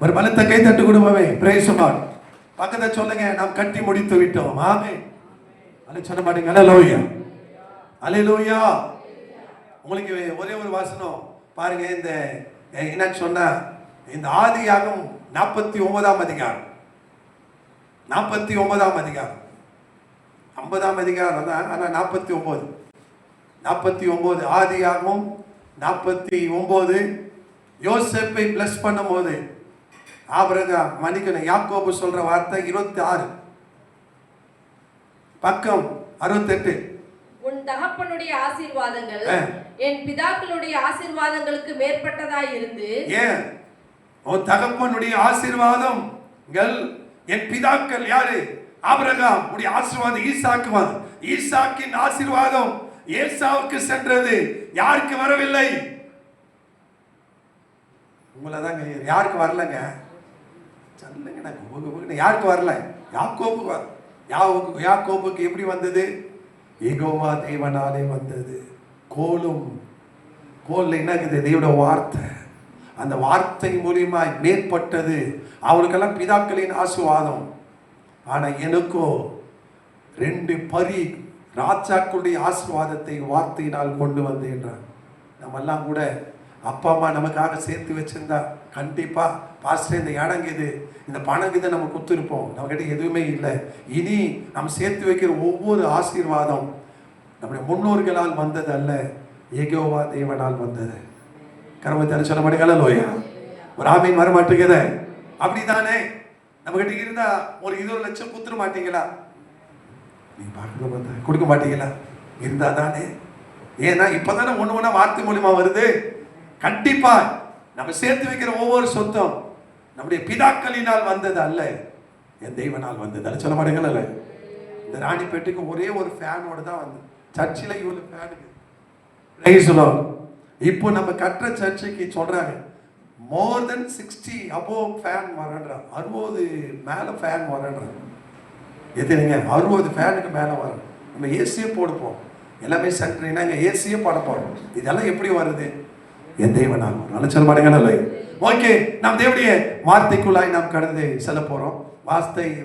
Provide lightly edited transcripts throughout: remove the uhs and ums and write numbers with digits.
ஒரு பலத்த கை தட்டு கொடுப்பவே. Price God. பக்கத்தை சொல்லுங்க, நாம் கட்டி முடித்து விட்டோம். ஆமென். அல்ல சொல்ல மாட்டீங்க. அல்லேலூயா, அல்லேலூயா. உங்களுக்கு ஒரே ஒரு வாசனம் பாருங்க. இந்த என்ன சொன்னா, இந்த ஆதியாகமம் 49ஆம் அதிகாரம், 49ஆம் அதிகாரம், 50ஆம் அதிகாரம் தான், ஆனா 49 ஆதியாகமம் 49. யோசேப்பை பிளஸ் பண்ணும்போது ஆபிரகாம் மன்னிக்கணும், யாக்கோபு சொல்ற வார்த்தை 26 பக்கம் 68. உன் தகப்பனுடைய ஆசீர்வாதங்கள் என் பிதாக்களுடைய ஆசீர்வாதங்களுக்கு மேற்பட்டதாய் இருந்து. ஏன் உன் தகப்பனுடைய ஆசீர்வாதங்கள் என் பிதாக்கள் யாரு? ஆபிரகாம் உடைய ஆசீர்வாதம் ஈசாக்கு, ஈசாக்கின் ஆசீர்வாதம் ஏசாவுக்கு சென்றது. யாருக்கு வரவில்லை? உங்களதான் யாருக்கு வரலங்க? சொல்லுங்க, யாருக்கு வரல? யாக்கோபுக்கு எப்படி வந்தது? யெகோவா தேவனாலே வந்தது. கோல் என்னக்குது? தேவனுடைய வார்த்தை. அந்த வார்த்தை மூலியமா மேற்பட்டது. அவருக்கெல்லாம் பிதாக்களின் ஆசீர்வாதம். ஆனா எனக்கோ 2 பரி ராஜாக்களுடைய ஆசீர்வாதத்தை வார்த்தையினால் கொண்டு வந்து என்றார். நம்ம எல்லாம் கூட அப்பா அம்மா நமக்காக சேர்த்து வச்சிருந்தா கண்டிப்பா பாஸ்டர் இந்த இடங்குது, இந்த பணங்குதை நம்ம கொடுத்துருப்போம். நம்ம கிட்ட எதுவுமே இல்லை. இனி நம்ம சேர்த்து வைக்கிற ஒவ்வொரு ஆசீர்வாதம் நம்முடைய முன்னோர்களால் வந்தது அல்ல, யெகோவா தேவனால் வந்தது. கர்மத்தை சொல்ல மாட்டீங்களா? லோயா ஒரு ஆமீன் வர மாட்டேங்குது. அப்படித்தானே நம்ம கிட்ட இருந்தா ஒரு 20 லட்சம் குத்துற மாட்டீங்களா? நீ பார்க்க கொடுக்க மாட்டீங்களா? இருந்தா தானே. ஏன்னா இப்பதானே ஒண்ணு வார்த்தை மூலியமா வருது. கண்டிப்பா நம்ம சேர்த்து வைக்கிற ஒவ்வொரு சொத்தம் நம்முடைய பிதாக்களினால் வந்தது அல்ல, என் தெய்வனால் வந்தது அல்ல. சொல்ல மாட்டேங்கல்ல. இந்த ராணிப்பேட்டுக்கு ஒரே ஒரு ஃபேனோட தான் வந்து, சர்ச்சில் இவ்வளவு ஃபேனுக்கு. இப்போ நம்ம கட்டுற சர்ச்சுக்கு சொல்றாங்க மோர் தென் 60 above ஃபேன் வரன்றா, 60 மேல ஃபேன் வரன்றா. எத்தனைங்க? 60 ஃபேனுக்கு மேல வரும். நம்ம ஏசியே போடுப்போம், எல்லாமே சென்டர் என்னங்க ஏசியே போட போறோம். இதெல்லாம் எப்படி வருது? என் தெய்வனால் வரும். அனுச்சல் மாட்டேங்கல்ல. ஓகே, நாம் தேவனுடைய வார்த்தைக்குள்ளாய் நாம் கடந்து செல்ல போறோம்.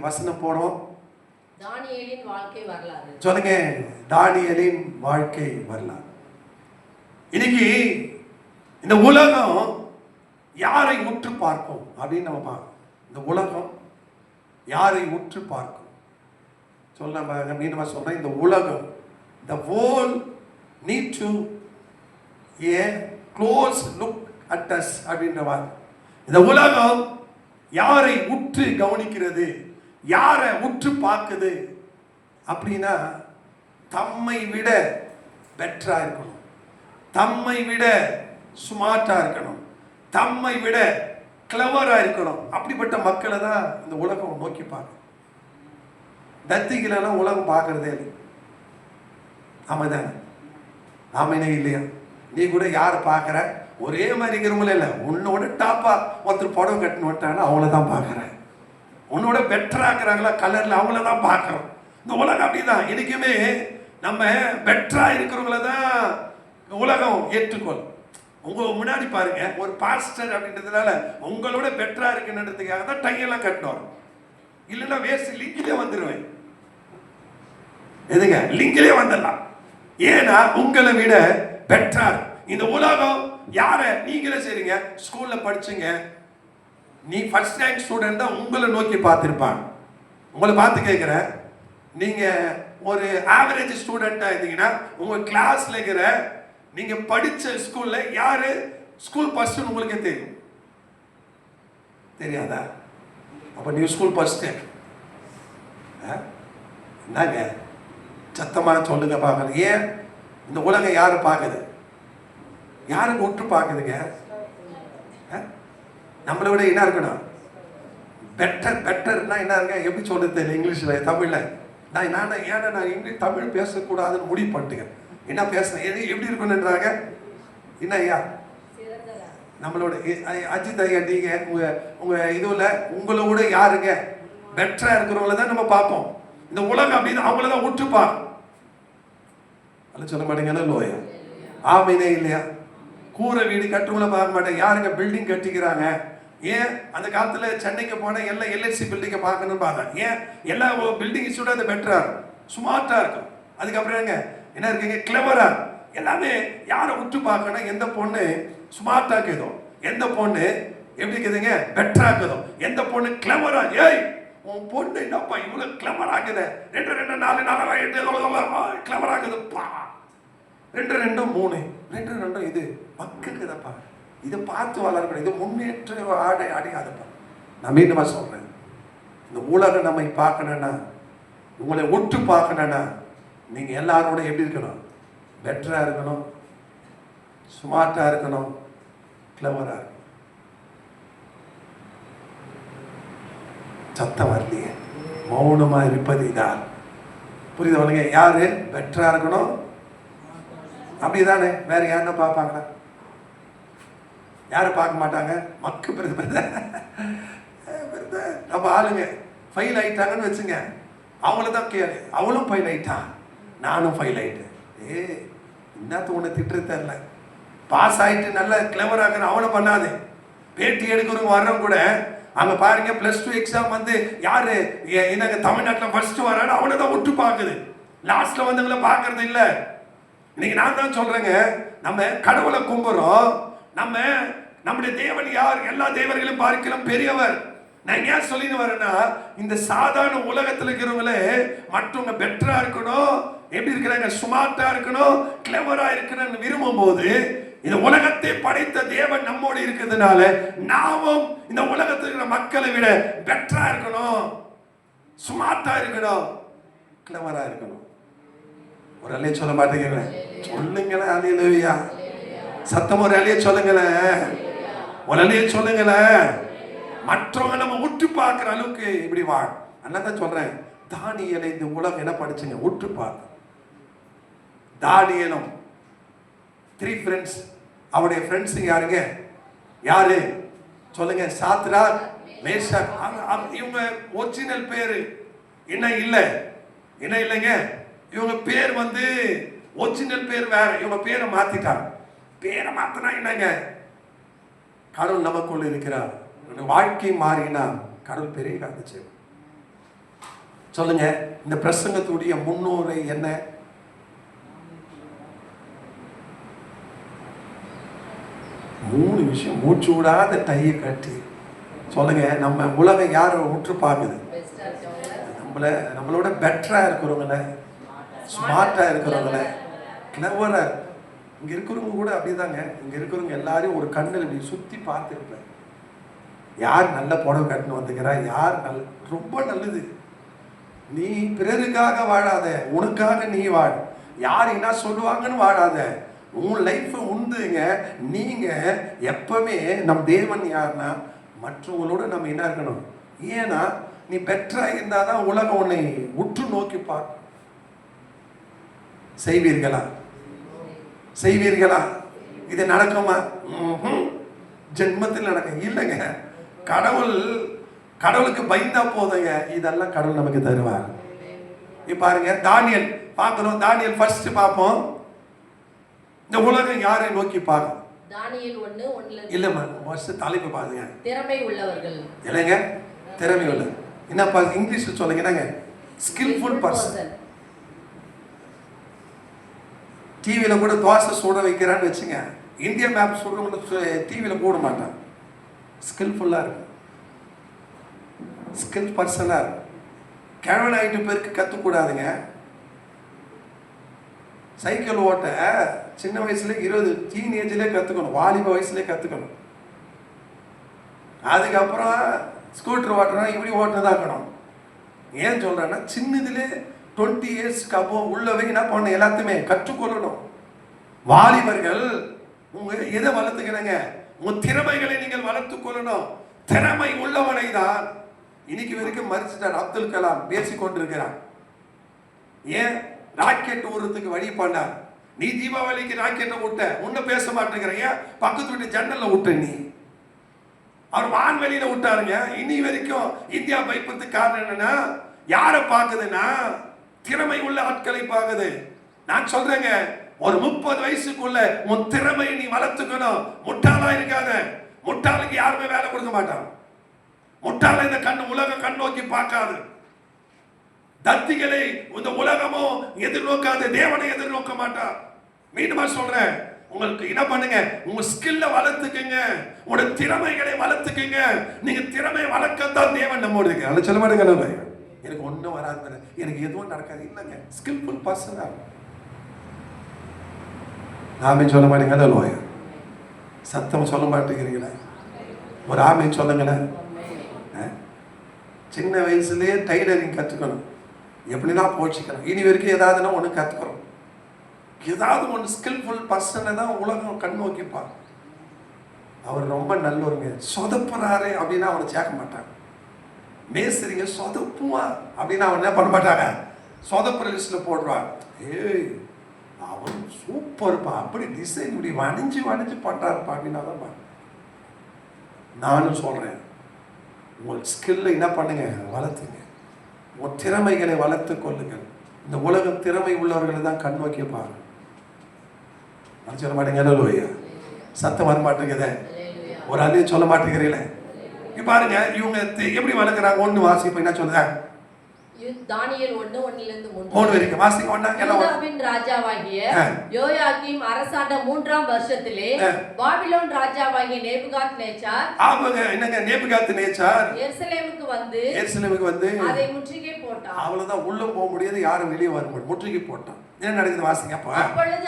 வசனம் போறோம். தானியேலின் வாழ்க்கை வரலாறு. சொல்லுங்க, தானியேலின் வாழ்க்கை வரலாறு. இன்னைக்கு இந்த உலகம் யாரை உற்று பார்க்கும் அப்படின்னு நம்ம பார்க்கணும். இந்த உலகம் யாரை உற்று பார்க்கும்? மீண்டும் சொல்றேன், இந்த உலகம், the world need to a close look at us அப்படின்ற வார்த்தை. இந்த உலகம் யாரை உற்று கவனிக்கிறது, யாரை உற்று பார்க்குது அப்படின்னா, தம்மை விட பெட்டரா இருக்கணும், தம்மை விட ஸ்மார்ட்டா இருக்கணும், தம்மை விட கிளவரா இருக்கணும். அப்படிப்பட்ட மக்களை தான் இந்த உலகம் நோக்கி பார்க்கும். தத்திகளெல்லாம் உலகம் பார்க்கறதே இல்லை. ஆமாதானே? ஆமைனே இல்லையா? நீ கூட யாரை பார்க்குற? ஒரே மாதிரி இருக்கிறவங்களே இல்லை, உன்னோட டாப்பா ஒருத்தர் புடவை கட்டுன்னு விட்டாங்கன்னா அவங்கள தான் பார்க்குறேன். உன்னோட பெட்டரா இருக்கிறாங்களா கலர்ல, அவங்கள தான் பார்க்குறோம். இந்த உலகம் அப்படிதான். எனக்குமே நம்ம பெட்டரா இருக்கிறவங்கள தான் உலகம் ஏற்றுக்கொள்ளும். உங்க முன்னாடி பாருங்க, ஒரு பாஸ்டர் அப்படின்றதுனால உங்களோட பெட்டரா இருக்குன்றதுக்காக தான் டையெல்லாம் கட்டணும். இல்லைன்னா வேஸ்ட் லிங்கிலே வந்துடுவேன். எதுங்க? லிங்கிலே வந்துடலாம். ஏன்னா உங்களை விட பெட்டரா இந்த உலகம் யார நீங்களே சரிங்க. ஸ்கூல்ல படிச்சுங்க, நீ ஃபர்ஸ்ட் ரேங்க் ஸ்டூடெண்ட் தான் உங்களை நோக்கி பார்த்துருப்பாங்க. உங்களை பார்த்து கேட்குறேன், நீங்க ஒரு ஆவரேஜ் ஸ்டூடெண்டா இருந்தீங்கன்னா உங்க கிளாஸ்ல இருக்கிற நீங்க படிச்ச ஸ்கூல்ல யாரு ஸ்கூல் ஃபர்ஸ்ட் உங்களுக்கே தெரியும். தெரியாதா? அப்ப நீ ஸ்கூல் ஃபர்ஸ்ட் என்னங்க? சத்தமா சொல்லுங்க பார்க்கல. ஏன் இந்த உலகம் யாரு பார்க்குது? யாருக்கு உற்று பார்க்குதுங்க? நம்மளை விட என்ன இருக்கணும்? பெட்டர்னா என்ன இருக்க? எப்படி சொல்றது தெரியல இங்கிலீஷ்ல, தமிழ்ல. நான் இங்கிலீஷ் தமிழ் பேசக்கூடாதுன்னு முடிவு பண்ணிட்டேன். என்ன பேசுறேன், எப்படி இருக்குன்னுன்றாங்க. என்ன ஐயா நம்மளோட அஜித் ஐயா, நீங்க உங்க இதுல உங்களோட யாருங்க பெட்டரா இருக்கிறவங்கள தான் நம்ம பார்ப்போம். இந்த உலகம் அப்படின்னு அவங்கள தான் உற்றுப்பாங்க. சொல்ல மாட்டேங்கன்னா லோயா? ஆமைனே இல்லையா? கூரை வீடு கட்டுறவங்கள பார்க்க மாட்டேன். யாருங்க பில்டிங் கட்டிக்கிறாங்க ஏன் அந்த காலத்துல சென்னைக்கு போனா எல்லாம் எல்ஐசி பில்டிங்கை பார்க்கணும்னு பார்த்தேன். ஏன் எல்லா பில்டிங் கூட அது பெட்டரா இருக்கும், ஸ்மார்ட்டா இருக்கும். அதுக்கப்புறம் என்ன இருக்குங்க, கிளவரா. எல்லாமே யாரை விட்டு பார்க்கணும், எந்த பொண்ணு ஸ்மார்ட்டா இருக்குதோ, எந்த பொண்ணு எப்படி இருக்குதுங்க பெட்டரா இருக்குதோ, எந்த பொண்ணு கிளவரா. ஏய் உன் பொண்ணு என்னப்பா இவ்வளவு கிளவரா இருக்குது, 2 2 4 4 கிளவரா இருக்குதுப்பா, 2 2 3 2 2 இது பக்குக்குதப்பா, இதை பார்த்து வளரக்கூடாது, இது முன்னேற்ற அடையாதப்பா. நான் மீண்டுமா சொல்றேன், இந்த உலகம் நம்மை பார்க்கணும்னா, உங்களை ஒட்டு பார்க்கணும்னா, நீங்க எல்லாரோட எப்படி இருக்கணும், பெட்டரா இருக்கணும், ஸ்மார்ட்டா இருக்கணும், கிளவரா இருக்கணும். சத்தம் வரலையே, மௌனமா இருப்பது இதான். புரியுதவனுங்க? யாரு பெட்டரா இருக்கணும், அப்படிதானே? வேற யாருன்னா பார்ப்பாங்களா? யாரும் பார்க்க மாட்டாங்க. மக்கு நம்ம ஆளுங்க ஃபெயில் ஆயிட்டாங்கன்னு வச்சுங்க, அவங்கள தான் கேளு, அவளும் ஃபெயில் ஆயிட்டான், நானும் ஃபெயில் ஆயிட்டேன். என்னத்து உன்னை திட்டு தெரியல, பாஸ் ஆயிட்டு நல்லா கிளவர் ஆகிற அவனை பண்ணாது. பேட்டி எடுக்கிறவங்க வர்றவங்க கூட அங்க பாருங்க, +2 எக்ஸாம் வந்து யாரு என்னங்க தமிழ்நாட்டில் ஃபர்ஸ்ட் வரான்னு அவனை தான் விட்டு பார்க்குது, லாஸ்ட்ல வந்தவங்களை பார்க்கறது இல்லை. இன்னைக்கு நான் தான் சொல்றேங்க, நம்ம கடவுளை கும்புறோம், நம்முடைய தேவன் யார், எல்லா தேவர்களும் பார்க்கலாம் பெரியவர். நான் ஏன் சொல்லிட்டு வரேன்னா, இந்த சாதாரண உலகத்தில் இருக்கிறவங்களே மற்றவங்க பெட்டரா இருக்கணும், எப்படி இருக்கிறாங்க, ஸ்மார்ட்டா இருக்கணும், கிளவரா இருக்கணும்னு விரும்பும் போது, இந்த உலகத்தை படைத்த தேவன் நம்மோடு இருக்கிறதுனால நாமும் இந்த உலகத்தில் இருக்கிற மக்களை விட பெட்டரா இருக்கணும், ஸ்மார்ட்டா இருக்கணும், கிளவரா இருக்கணும். ஒரு அலைய சொல்ல மாட்டேங்கிறேன், சொல்லுங்களேன் அல்லேலூயா. சத்தம் ஒரு அலைய சொல்லுங்களேன், ஒரு அலைய சொல்லுங்களேன். மற்றவங்க நம்ம உற்று பார்க்கிற அளவுக்கு இப்படி வாழ். அதான் சொல்றேன், தானியேலை இந்த உலகம் என்ன படிச்சுங்க, உற்று பார்க்க. தானியேலும் 3 ஃப்ரெண்ட்ஸ், அவருடைய ஃப்ரெண்ட்ஸ் யாருங்க, யாரு சொல்லுங்க, சாத்ராக், மேஷாக். இவங்க ஒரிஜினல் பேரு என்ன இல்லைங்க, இவங்க பேர் வந்து ஒரிஜினல் பேர் வேற, இவங்க பேரை மாத்திட்டாங்க. பேரை மாத்தினா என்னங்க, கடவுள் நமக்குள்ள இருக்கிறார். வாழ்க்கை மாறினா கடவுள் பெரிய காத்துச்சு. சொல்லுங்க, இந்த பிரசங்கத்துடைய முன்னோரை என்ன? 3 விஷயம். மூச்சு விடாத டைய கட்டி சொல்லுங்க, நம்ம உலகம் யாரை உற்று பார்க்குது, நம்மளோட பெட்டரா இருக்கிறவங்கள, ஸ்மார்ட்டா இருக்கிறவங்கள, கிளவரா. இங்க இருக்கிறவங்க கூட அப்படிதாங்க, இங்க இருக்கிறவங்க எல்லாரையும் ஒரு கண்ணில் இப்படி சுத்தி பார்த்துருப்பேன். யார் நல்ல புடவை கட்டுன்னு வந்துக்கிறா, யார் ரொம்ப நல்லது. நீ பிறருக்காக வாழாத, உனக்காக நீ வாழ. யார் என்ன சொல்லுவாங்கன்னு வாழாத, உன் லைஃப் உண்டுங்க. நீங்க எப்பவுமே நம் தேவன் யாருன்னா மற்றவங்களோட நம்ம என்ன இருக்கணும். ஏன்னா நீ பெட்டரா இருந்தாதான் உலகம் உன்னை உற்று நோக்கி பார்க்க. செய்வீர்களா? இது நடக்குமா? ஜென்மத்தில் நடக்க இல்லைங்க. கடவுளுக்கு பயந்தா போதுங்க, இதெல்லாம் கடவுள் நமக்கு தருவார். இப்ப பாருங்க, தானியேல் பார்க்கிறோம். தானியேல் ஃபர்ஸ்ட் பார்ப்போம். இந்த உலகம் யாரை நோக்கி பார்க்கும்? தானியேல் 1:1 இல்லம்மா, ஃபர்ஸ்ட் தலைப்பு பாருங்க. திறமை உள்ளவர்கள். இல்லைங்க, திறமை உள்ள என்னப்பா இங்கிலீஷ்ல சொல்லுங்க, என்னங்க, ஸ்கில்ஃபுல் பர்சன். டிவியில கூட தோசை சுட வைக்கிறான்னு வச்சுங்க, இந்தியா மேப் சுடுறவங்க டிவியில போட மாட்டான். ஸ்கில்ஃபுல்லா இருக்கு, ஸ்கில் பர்சனா இருக்கு. கிழவன் ஆகிட்டு பேருக்கு கற்றுக்கூடாதுங்க. சைக்கிள் ஓட்ட சின்ன வயசுல 20 டீனேஜ்லேயே கற்றுக்கணும், வாலிப வயசுலேயே கற்றுக்கணும். அதுக்கப்புறம் ஸ்கூட்டர் ஓட்டுறோம், இப்படி ஓட்டுறதா இருக்கணும். ஏன் சொல்கிறேன்னா, சின்னதுலே 20 இயர்ஸ்க்கு அப்போ உள்ளவே என்ன பண்ண எல்லாத்தையுமே கற்றுக்கொள்ளணும். வாலிபர்கள் உங்க எதை வளர்த்துக்கிறங்க, உங்க திறமைகளை நீங்கள் வளர்த்துக் கொள்ளணும். திறமை உள்ளவனை தான் இன்னைக்கு வரைக்கும் மறிச்சிட்டார் அப்துல் கலாம் பேசிக்கொண்டிருக்கிறார். ஏன் ராக்கெட் விடுறதுக்கு வழி பண்ணார். நீ தீபாவளிக்கு ராக்கெட்டை விட்ட, உன்ன பேச மாட்டேங்கிறீங்க, பக்கத்து வீட்டு ஜன்னல்ல விட்ட. நீ அவர் வான்வெளியில விட்டாருங்க. இனி வரைக்கும் இந்தியா பயப்பதுக்கு காரணம் என்னன்னா, யாரை பார்க்குதுன்னா திறமை உள்ள ஆட்களை பார்க்குது. நான் சொல்றேங்க, ஒரு 30 வயசுக்குள்ள உன் திறமையை நீ வளர்த்துக்கணும். முட்டாளா இருக்காத. முட்டாளுக்கு யாருமே வேலை கொடுக்க மாட்டான். முட்டாள இந்த உலகம் கண் நோக்கி பார்க்காது. தத்திகளை இந்த உலகமோ எதிர்நோக்காது, தேவனை எதிர்நோக்க மாட்டார். மீண்டுமா சொல்றேன், உங்களுக்கு என்ன பண்ணுங்க, உங்க ஸ்கில்ல வளர்த்துக்குங்க, உங்களோட திறமைகளை வளர்த்துக்குங்க. நீங்க திறமை வளர்க்கத்தான் தேவன் நம்மோடு இருக்கு. அதை சொல்ல மாட்டேங்க, எனக்கு ஒன்றும் வராது, எனக்கு எதுவும் நடக்காது. இல்லைங்க, ஸ்கில்ஃபுல் பர்சன். நாமே சொல்ல மாட்டேங்க, லோயா சத்தம் சொல்ல மாட்டேங்கிறீங்களா? ஒரு ஆமே சொல்லுங்களேன். சின்ன வயசுலேயே டைலரிங் கற்றுக்கணும், எப்படின்னா போச்சுக்கணும். இனி வரைக்கும் ஏதாவதுன்னா ஒன்று கற்றுக்கிறோம், ஏதாவது ஒன்று ஸ்கில்ஃபுல் பர்சனை தான் உலகம் கண் நோக்கிப்பாங்க. அவர் ரொம்ப நல்லவருங்க, சொதப்புறாரு அப்படின்னா அவனை சேர்க்க மாட்டாங்க. மேஸ்திரிங்க சொதப்புவா அப்படின்னா அவன் என்ன பண்ண மாட்டாங்க, சொதப்புற லிஸ்ட்டில் போடுவான். ஏய் அவன் சூப்பர்ப்பா, அப்படி டிசைன் இப்படி வணிஞ்சு பண்ணுறாருப்பா அப்படின்னா தான். நானும் சொல்கிறேன், உங்கள் ஸ்கில்லை என்ன பண்ணுங்க, வளர்த்துங்க. உங்கள் திறமைகளை வளர்த்து கொள்ளுங்கள். இந்த உலகம் திறமை உள்ளவர்களை தான் கண் நோக்கி பாருங்க. சொல்ல மாட்டேங்க, சத்தம் வர மாட்டேங்குதே, ஒரு அதையும் சொல்ல மாட்டேங்கிறீங்களே. பாருங்க இவங்க எப்படி வளர்க்குறாங்க. ஒன்று வாசிப்போம், என்ன சொல்லுங்க, தானியேல் 1:1-3 வரைக்கும் வாசிங்க. யூதாவின் ராஜாவாகிய யோயாக்கீம் அரசாண்ட 3ஆம் வருஷத்திலே பாபிலோன் ராஜாவாகிய நேபுகாத்நேச்சார் என்னங்க, நேபுகாத்நேச்சார் எருசலேமுக்கு வந்து அதை முற்றுகை போட்டான். அவ்வளவுதான், உள்ள போக முடியாது, யாரும் வெளியே வர முடியாது, முற்றுகை போட்டான். என்ன நடக்குது வாசிங்க. அப்பொழுது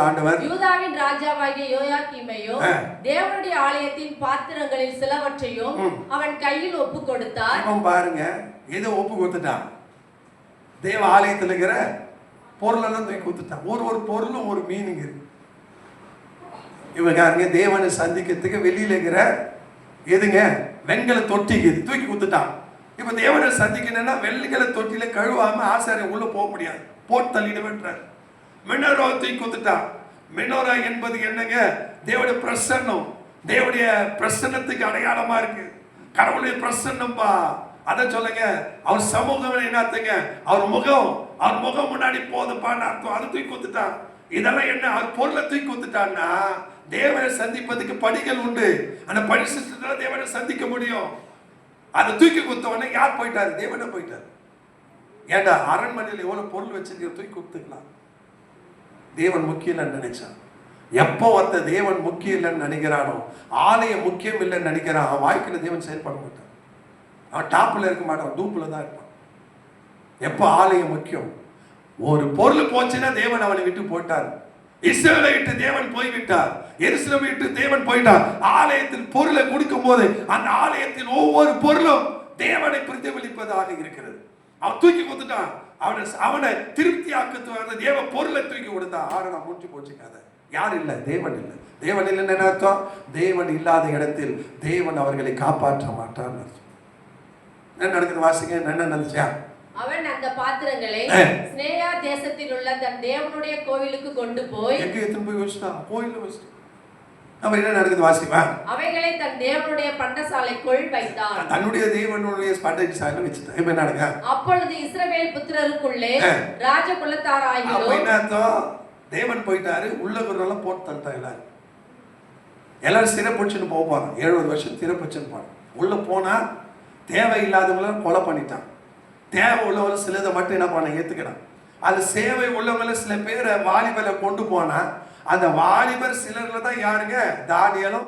ஆண்டவர் யூதாவின் ராஜாவாகிய யோயாக்கீமையும் தேவனுடைய ஆலயத்தின் பாத்திரங்களில் சிலவற்றையும் அவன் கையில் ஒப்பு கொடுத்தார். பாருங்க, ஏதோ ஒப்பு கொடுத்துட்டான். தேவ ஆலயத்தில் இருக்கிற பொருளெல்லாம் தூக்கி கொடுத்துட்டான். ஒரு பொருளும் ஒரு மீனிங் இருக்கு. இவங்க தேவனை சந்திக்கிறதுக்கு வெளியில இருக்கிற எதுங்க, வெண்கல தொட்டிக்கு தூக்கி கொடுத்துட்டான். இப்ப தேவனை சந்திக்கணும்னா வெள்ளிக்கல தொட்டியில கழுவாம ஆசாரியம் உள்ள போக முடியாது, போட்டு தள்ளிடுவேன்றார். மினோரா தூக்கி கொடுத்துட்டான். மினோரா என்பது என்னங்க, தேவனுடைய பிரசன்னம், தேவனுடைய பிரசன்னத்துக்கு அடையாளமா இருக்கு. கடவுளுடைய பிரசன்னம்பா, அதை சொல்லுங்க. அவர் சமூகம் என்னத்துங்க, அவர் முகம் முன்னாடி போதுப்பான்னு அர்த்தம். அதை தூக்கி கொடுத்துட்டான். இதெல்லாம் என்ன, அவர் பொருளை தூக்கி கொடுத்துட்டான்னா தேவனை சந்திப்பதுக்கு படிகள் உண்டு. அந்த படி சிஸ்டத்துல தேவனை சந்திக்க முடியும். அதை தூக்கி கொடுத்தவொடனே யார் போயிட்டாரு, தேவனை போயிட்டாரு. ஏண்டா அரண்மனையில் எவ்வளவு பொருள் வச்சிருக்க, தூக்கி கொடுத்துக்கலாம். தேவன் முக்கியம் இல்லைன்னு நினைச்சான். எப்போ ஒருத்த தேவன் முக்கியம் இல்லைன்னு நினைக்கிறானோ, ஆலயம் முக்கியம் இல்லைன்னு நினைக்கிறான், அவன் வாழ்க்கையில தேவன் செயல்பட மாட்டான். அவன் டாப்ல இருக்க மாட்டான், டூப்ல தான் இருப்பான். எப்போ ஆலயம் முக்கியம். ஒரு பொருள் போச்சுன்னா தேவன் அவனை விட்டு போட்டார். இஸ்ரவேலை விட்டு தேவன் போய்விட்டார், எருசலேமை விட்டு தேவன் போயிட்டார். ஆலயத்தில் பொருளை கொடுக்கும் போது அந்த ஆலயத்தில் ஒவ்வொரு பொருளும் தேவனை பிரதிபலிப்பதாக இருக்கிறது. அவன் தூக்கி கொடுத்துட்டான். அவனை திருப்தி ஆக்கத்து தேவ பொருளை தூக்கி கொடுத்தான். நான் முடிச்சு போச்சுக்காத, யார் இல்லை, தேவன் இல்லை. தேவன் இல்லைன்னு என்ன அர்த்தம், தேவன் இல்லாத இடத்தில் தேவன் அவர்களை காப்பாற்ற மாட்டார். என்ன நடக்குது வாசிங்க, என்ன நடந்துச்சா? அவன் அந்த பாத்திரங்களை ஸ்னேயா தேசத்தில் உள்ள தன் தேவனுடைய கோவிலுக்கு கொண்டு போய் எங்க எடுத்து போய் வச்சிட்டான், கோயில்ல வச்சிட்டான். நம்ம என்ன நடக்குது வாசிமா? அவைகளை தன் தேவனுடைய பண்டசாலைக்குள் வைத்தான். தன்னுடைய தேவனுடைய பண்டசாலையில வச்சிட்டான். இப்ப என்ன நடக்குது? அப்பொழுது இஸ்ரவேல் புத்திரருக்குள்ளே ராஜகுலத்தாராகியோர். அப்ப என்ன அர்த்தம், தேவன் போயிட்டாரு, உள்ள குரலாம் போட்டு தள்ளிட்டாங்க. எல்லாரும் சிறைப்பிடிச்சுன்னு போவாங்க. 70 வருஷம் சிறைப்பிடிச்சுன்னு போனாங்க. உள்ள போனா தேவையில்லாதவங்கள கொலை பண்ணிட்டான். தேவை உள்ளவங்க சிலதை மட்டும் என்ன பண்ண ஏத்துக்கிறான். அது சேவை உள்ளவங்கள சில பேரை வாலிபரை கொண்டு போனா அந்த வாலிபர் சிலர்ல தான் யாருங்க, தானியேலும்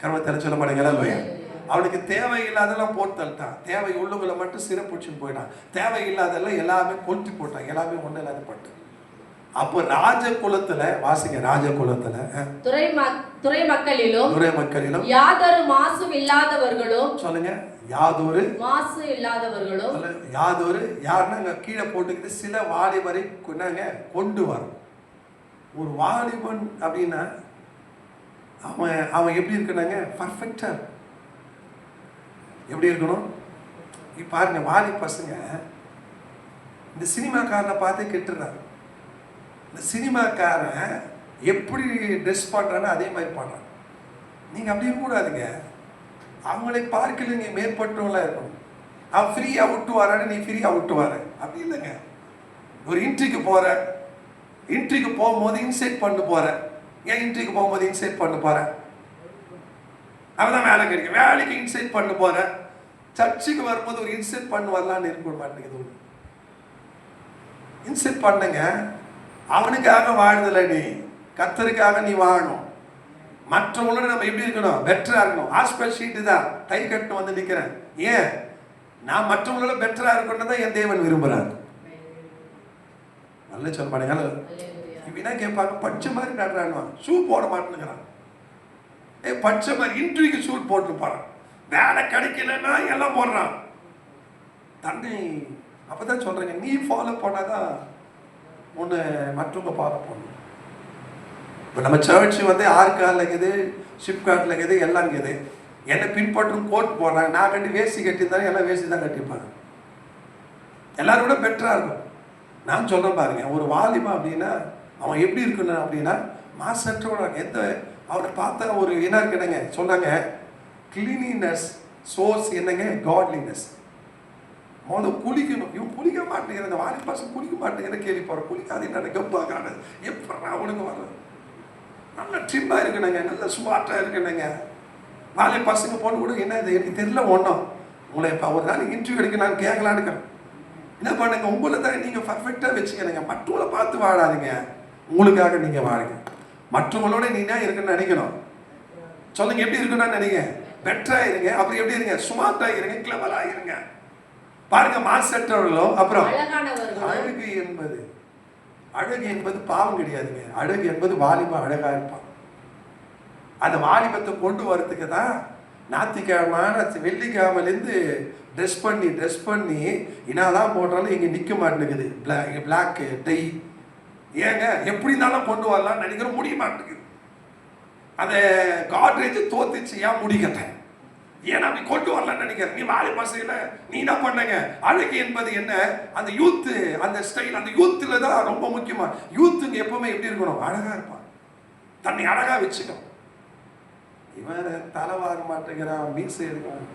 கர்மத்தில் சொல்ல மாட்டேங்களா. அவனுக்கு தேவையில்லாதெல்லாம் போட்டு தள்ளிட்டான். தேவை உள்ளவங்களை மட்டும் சிறைப்பிடிச்சுன்னு போயிட்டான். தேவையில்லாதெல்லாம் எல்லாமே கொளுத்தி போட்டான். எல்லாமே ஒண்ணு இல்லாத பட்டு. அப்போ ராஜகுலத்துல வாசிங்க, ராஜகுலத்துல துறை மக்களிலும் யாதொரு மாசும் இல்லாதவர்களும், சொல்லுங்க, யாதொரு மாசு இல்லாதவர்களும், யாதொரு யாருன்னா கீழே போட்டுக்கிட்டு சில வாலிபரை கொண்டு வரும். ஒரு வாலிபன் அப்படின்னா அவன் எப்படி இருக்கணுங்க, பர்ஃபெக்டா எப்படி இருக்கணும். பாருங்க, வாலி பசங்க இந்த சினிமாக்காரனை பார்த்து கெட்டுறாரு. இந்த சினிமாக்காரன் எப்படி ட்ரெஸ் பண்ணுறான்னு அதே மாதிரி பண்ணுறான். நீங்கள் அப்படி இருக்கக்கூடாதுங்க. அவங்களை பார்க்கல நீங்கள் மேற்பட்டவங்களா இருக்கணும். அவன் ஃப்ரீயாக விட்டு வரான்னு நீ ஃப்ரீயாக விட்டு வர, அப்படி இல்லைங்க. ஒரு இன்ட்ரிக்கு போகிற, இன்ட்ரிக்கு போகும்போது இன்சைட் பண்ணு போகிற, ஏன் இன்டர்வியூக்கு போகும்போது இன்சைட் பண்ண போறேன், அவதான் வேலை கிடைக்கும், வேலைக்கு இன்சைட் பண்ண போறேன், சர்ச்சுக்கு வரும்போது ஒரு இன்சைட் பண்ண வரலான்னு இருக்க மாட்டேங்குது. இன்சைட் பண்ணுங்க, அவனுக்காக வாழுதல, நீ கர்த்தருக்காக நீ வாழணும். மற்றவங்களோட நம்ம எப்படி இருக்கணும், பெட்டரா இருக்கணும். ஹாஸ்பிட்டல் ஷீட்டு தான் கை கட்டு வந்து நிக்கிறேன், ஏன் நான் மற்றவங்களோட பெட்டரா இருக்கணும் தான் என் தேவன் விரும்புறாரு. நல்ல சொல்ல மாட்டேங்க, இப்படின்னா கேட்பாங்க, பச்சை மாதிரி நடுறான், ஷூ போட மாட்டேங்கிறான். பச்சை மாதிரி இன்டர்வியூக்கு ஷூட் போட்டு போறான், வேலை கிடைக்கலன்னா எல்லாம் போடுறான். தன்னை அப்பதான் சொல்றேங்க, நீ ஃபாலோ பண்ணாதான் ஒன்று மற்றவங்க ஃபாலோ பண்ணணும். இப்போ நம்ம சர்ச் வந்து ஆர்கார்ல இருக்குது, ஷிப்கார்ட்ல இருக்குது, எல்லாம் இருக்குது. என்னை பின்பற்றும் கோட் போடுறாங்க, நான் கட்டி வேசி கட்டியிருந்தாலும் எல்லாம் வேசி தான் கட்டியிருப்பாங்க. எல்லாரும் கூட பெட்டரா இருக்கும். நான் சொல்றேன் பாருங்க, ஒரு வாலிபா அப்படின்னா அவன் எப்படி இருக்கணும் அப்படின்னா மாசற்றோட எந்த அவனை பார்த்தா ஒரு என்ன இருக்குங்க சொன்னாங்க, கிளீனினஸ் சோர்ஸ் என்னங்க, காட்லினஸ். முதல்ல குளிக்கணும். இவன் குளிக்க மாட்டேங்கிற, இந்த வாலி பசங்க குளிக்க மாட்டேங்கிற கேள்விப்படுற, குளிக்காது என்ன கப்பாக்கான எப்படா அவனுக்கு வர நல்ல ட்ரிம்மா இருக்கணுங்க, நல்ல ஸ்மார்ட்டா இருக்கணுங்க. வாலி பசங்க பொண்ணு கூட என்ன இது எனக்கு தெரியல ஒன்றும். உங்களை இப்போ ஒரு நாள் இன்டர்வியூ எடுக்க நான் கேட்கலான்னு இருக்கேன். என்ன பண்ணுங்க, உங்களை தான் நீங்க பர்ஃபெக்டா வச்சுக்கணுங்க, மற்றவங்களை பார்த்து வாழாதீங்க, உங்களுக்காக நீங்க வாழுங்க. மற்றவங்களோட நீ என்ன இருக்குன்னு நினைக்கணும். சொல்லுங்க, எப்படி இருக்கணும்னு நினைங்க, பெட்டரா இருங்க. அப்புறம் எப்படி இருங்க, ஸ்மார்ட்டா இருங்க, கிளவரா இருங்க. பாருங்க, மாசற்றவர்களோ அப்புறம் அழகு என்பது பாவம் கிடையாதுங்க. அழகு என்பது வாலிபம் அழகா இருப்பான். அந்த வாலிபத்தை கொண்டு வரதுக்கு தான் ஞாயிற்றுக்கிழமான வெள்ளிக்கிழமையிலேருந்து ட்ரெஸ் பண்ணி என்னதான் போட்டாலும் இங்கே நிற்க மாட்டேங்குது, பிளாக் டை. ஏங்க எப்படி இருந்தாலும் கொண்டு வரலாம் நினைக்கிற, முடிய மாட்டேங்குது. அதை காட்ரேஜ் தோத்துச்சு, ஏன் முடிக்கட்டேன், ஏன்னா அப்படி கொண்டு வரலான்னு நினைக்கிறேன். நீ வாலி பசங்கள நீ என்ன பண்ணுங்க, அழகு என்பது என்ன, அந்த யூத்து, அந்த ஸ்டைல், அந்த யூத்துல தான் ரொம்ப முக்கியமா. யூத்துங்க எப்பவுமே எப்படி இருக்கணும், அழகா இருப்பான், தன்னை அழகா வச்சுக்கணும். இவன் தலை வார மாட்டேங்கிறான், மீசை எடுக்கிறான்,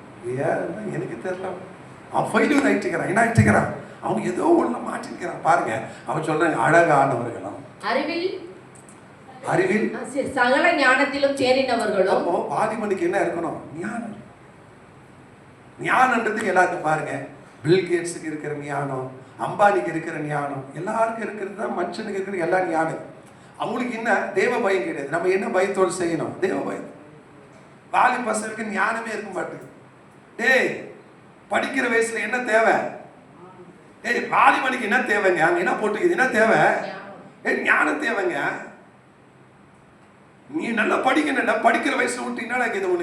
ஏன் எனக்கு தெரியல. அவன் ஃபெயிலியர் ஆயிட்டுக்கிறான், என்ன ஆயிட்டுக்கிறான், அவன் ஏதோ ஒண்ணு மாட்டிருக்கிறான். பாருங்க, அவன் சொல்றாங்க அழகானவர்களும் அறிவில் சகல ஞானத்திலும் சேரினவர்களும். அப்போ வாலிபனுக்கு என்ன இருக்கணும், ஞானம். ஞானன்றதுக்கு எல்லாருக்கும் பாருங்க, பில் கேட்ஸுக்கு இருக்கிற ஞானம், அம்பானிக்கு இருக்கிற ஞானம், எல்லாருக்கும் இருக்கிறது தான் மனுஷனுக்கு இருக்கிற எல்லா ஞானம். அவங்களுக்கு என்ன தேவ பயம் கிடையாது. நம்ம என்ன பயத்தோடு செய்யணும், தேவ பயம். வாலி பசங்களுக்கு ஞானமே இருக்க மாட்டேங்குது. டேய், படிக்கிற வயசுல என்ன தேவை, டேய் வாலிபனுக்கு என்ன தேவைங்க, அங்க என்ன போட்டுக்குது, என்ன தேவை, ஞானம் தேவைங்க. நீ நல்லா படிக்கணும், படிக்கிற வயசுல விட்டீங்கன்னா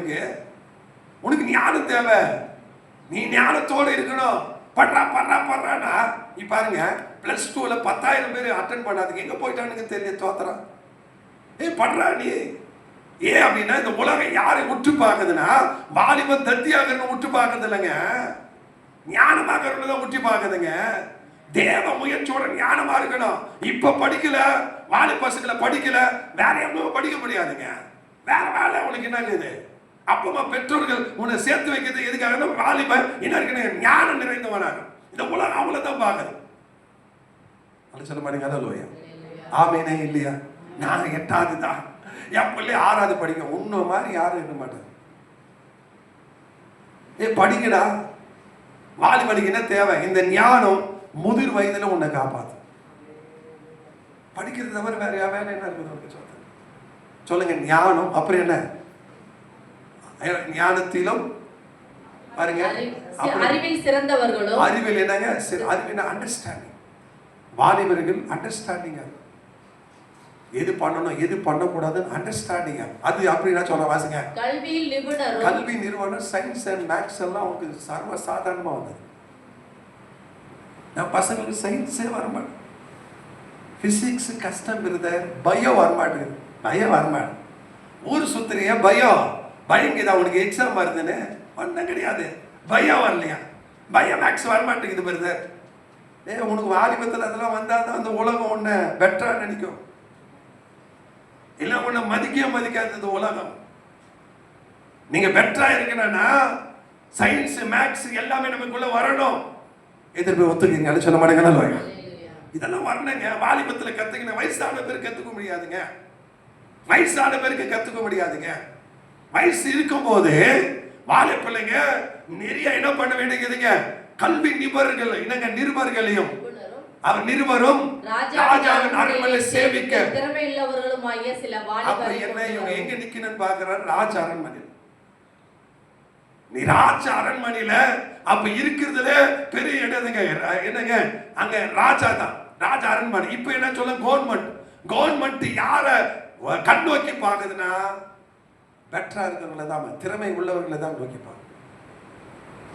உனக்கு ஞானம் தேவை. நீ ஞானத்தோடு இருக்கணும். படுறானா நீ பாருங்க, +2ல 10,000 பேர் அட்டன் பண்ணாதுக்கு எங்க போயிட்டானுங்க தெரியல, தோத்துறான். படுறா நீ. ஏன் அப்படின்னா இந்த உலகம் யாரை உற்று பார்க்குதுன்னா, வாலிபன் தத்தியாகிறன்னு உற்று பார்க்கறது இல்லைங்க, ஞானமாகிறவங்க தான் உற்று பார்க்குதுங்க. தேவ முயற்சியோட ஞானமா இருக்கணும். இப்ப படிக்கல, வாலி பசங்களை படிக்கல, வேற எவ்வளவு படிக்க முடியாதுங்க. வேற வேலை உனக்கு என்ன இருக்குது. அப்பமா பெற்றோர்கள் உன்னை சேர்த்து வைக்கிறது எதுக்காக, வாலிபன் என்ன இருக்கு, ஞானம் நிறைந்தவனாக. இந்த உலகம் அவ்வளவுதான் பார்க்குது. அது சொல்ல மாட்டேங்க, அதான் ஆமேனே இல்லையா. நான் 8வது தான், என் பிள்ளை 6வது படிக்க, உன்ன மாதிரி யாரும் இருக்க மாட்டாங்க. படிக்கடா, வாலிபனுக்கு என்ன தேவை, இந்த ஞானம் முதிர் வயதுல உன்னை காப்பாத்து. படிக்கிறது தவிர வேற வேலை என்ன இருக்குது சொல்லுங்க. ஞானம் அப்புறம் என்ன, ஞானத்திலும் பாருங்க, அறிவில் சிறந்தவர்களும். அறிவில் என்னங்க, அறிவில் அண்டர்ஸ்டாண்டிங். வாலிபர்கள் அண்டர்ஸ்டாண்டிங், எது பண்ணணும் எது பண்ணக்கூடாதுன்னு அண்டர்ஸ்டாண்டிங். அது அப்படின்னா சொல்ல வாசிங்க, கல்வி நிறுவனம், சயின்ஸ் அண்ட் மேக்ஸ் எல்லாம் உங்களுக்கு சர்வ சாதாரணமா வந்தது. நான் பசங்களுக்கு சயின்ஸே வரமாட்டேன், பிசிக்ஸ் கஷ்டம் பிரதர், பயம் வரமாட்டேங்குது, பயம் வரமாட்டேன். ஊர் சுத்துறிய பயம் பயங்குதா, உனக்கு எக்ஸாம் வருதுன்னு ஒன்றும் கிடையாது, பயம் வரலையா, பயம் மேக்ஸ் வரமாட்டேங்குது பிரதர். உனக்கு வாலிபத்தில் அதெல்லாம் வந்தால் தான் அந்த உலகம் ஒன்று பெட்டரா நினைக்கும். இல்லை உன்னை மதிக்காதது உலகம். நீங்க பெட்டரா இருக்கணும்னா சயின்ஸ் மேக்ஸ் எல்லாமே நமக்குள்ள வரணும். எதிர்ப்பு ஒத்துக்கீங்க, சொல்ல மாட்டேங்க, இதெல்லாம் வரணுங்க. வாலிபத்தில் கத்துக்கின வயசான பேர் கத்துக்க முடியாதுங்க. வயசான பேருக்கு கத்துக்க முடியாதுங்க. வயசு இருக்கும்போது வாழை பிள்ளைங்க நிறைய என்ன பண்ண வேண்டியதுங்க, கல்வி நிபுணர்கள் என்னங்க நிருபர்களையும் அவர் நிருபரும் ராஜாவின் அரண்மனையை சேவிக்க திறமையுள்ளவர்களுமாகிய சில வாலிபரை என்ன இவங்க எங்க நிக்கணும்னு பாக்குறாரு, ராஜ அரண்மனை. நீ ராஜ அரண்மனையில அப்ப இருக்கிறதுல பெரிய இடதுங்க என்னங்க, அங்க ராஜா தான், ராஜ அரண்மனை. இப்ப என்ன சொல்ல, கவர்மெண்ட் யார கண் நோக்கி பாக்குதுன்னா பெட்டரா இருக்கிறவங்கள தான், திறமை உள்ளவர்களை தான் நோக்கி பாக்கு.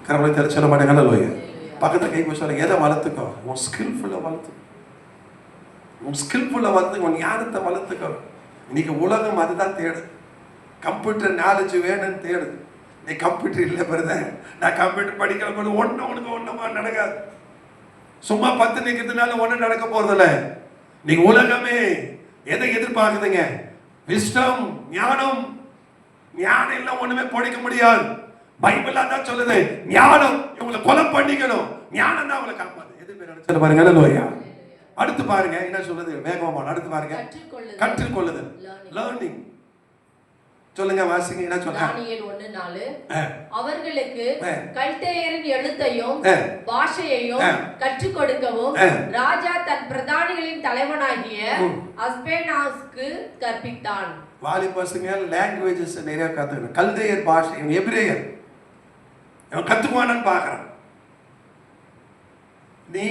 கடவுளை தெரிய சொல்ல மாட்டேங்க. லோய பக்கத்துல கை சொல்ல, எதை வளர்த்துக்கோ, உன் ஸ்கில்ஃபுல்லா வளர்த்துக்கோ, உன் ஸ்கில்ஃபுல்லா வளர்த்துக்கோ, உன் ஞானத்தை வளர்த்துக்கோ. இன்னைக்கு உலகம் அதுதான் தேடுது, கம்ப்யூட்டர் நாலேஜ் வேணும்னு தேடுது. நீ கம்ப்யூட்டர் இல்லை பிரதர், நான் கம்ப்யூட்டர் படிக்கிற போது ஒன்றுமா நடக்காது. சும்மா 10 நிற்கிறதுனால ஒன்றும் நடக்க போறதில்ல. நீ உலகமே எதை எதிர்பார்க்குதுங்க, விஸ்டம், ஞானம். ஞானம் எல்லாம் ஒண்ணுமே படிக்க முடியாது. பைபிள் தான் சொல்லுது, ஞானம் இவங்களை கொலை பண்ணிக்கணும், ஞானம் தான் அவங்களை காப்பாது. எது பேர் பாருங்க. லோயா அடுத்து பாருங்க என்ன சொல்லுது, வேகமா அடுத்து பாருங்க, கற்றுக்கொள்ளுதல், லேர்னிங். சொல்லுங்க, வாசிங்க. என்ன சொல்றாங்க? தானியேல் 1:4 அவர்களுக்கு கல்தேயரின் எழுத்தையும் பாஷையையும் கற்றுக் கொடுக்கவும் ராஜா தன் பிரதானிகளின் தலைவனாகிய அஸ்பேனாஸ்க்கு கற்பித்தான். வாலி பசங்க லாங்குவேஜஸ் நிறைய கத்துக்கணும். கல்தேயர் பாஷை, எபிரேயர் இவன் கத்துக்குவானு பாக்குறான். நீ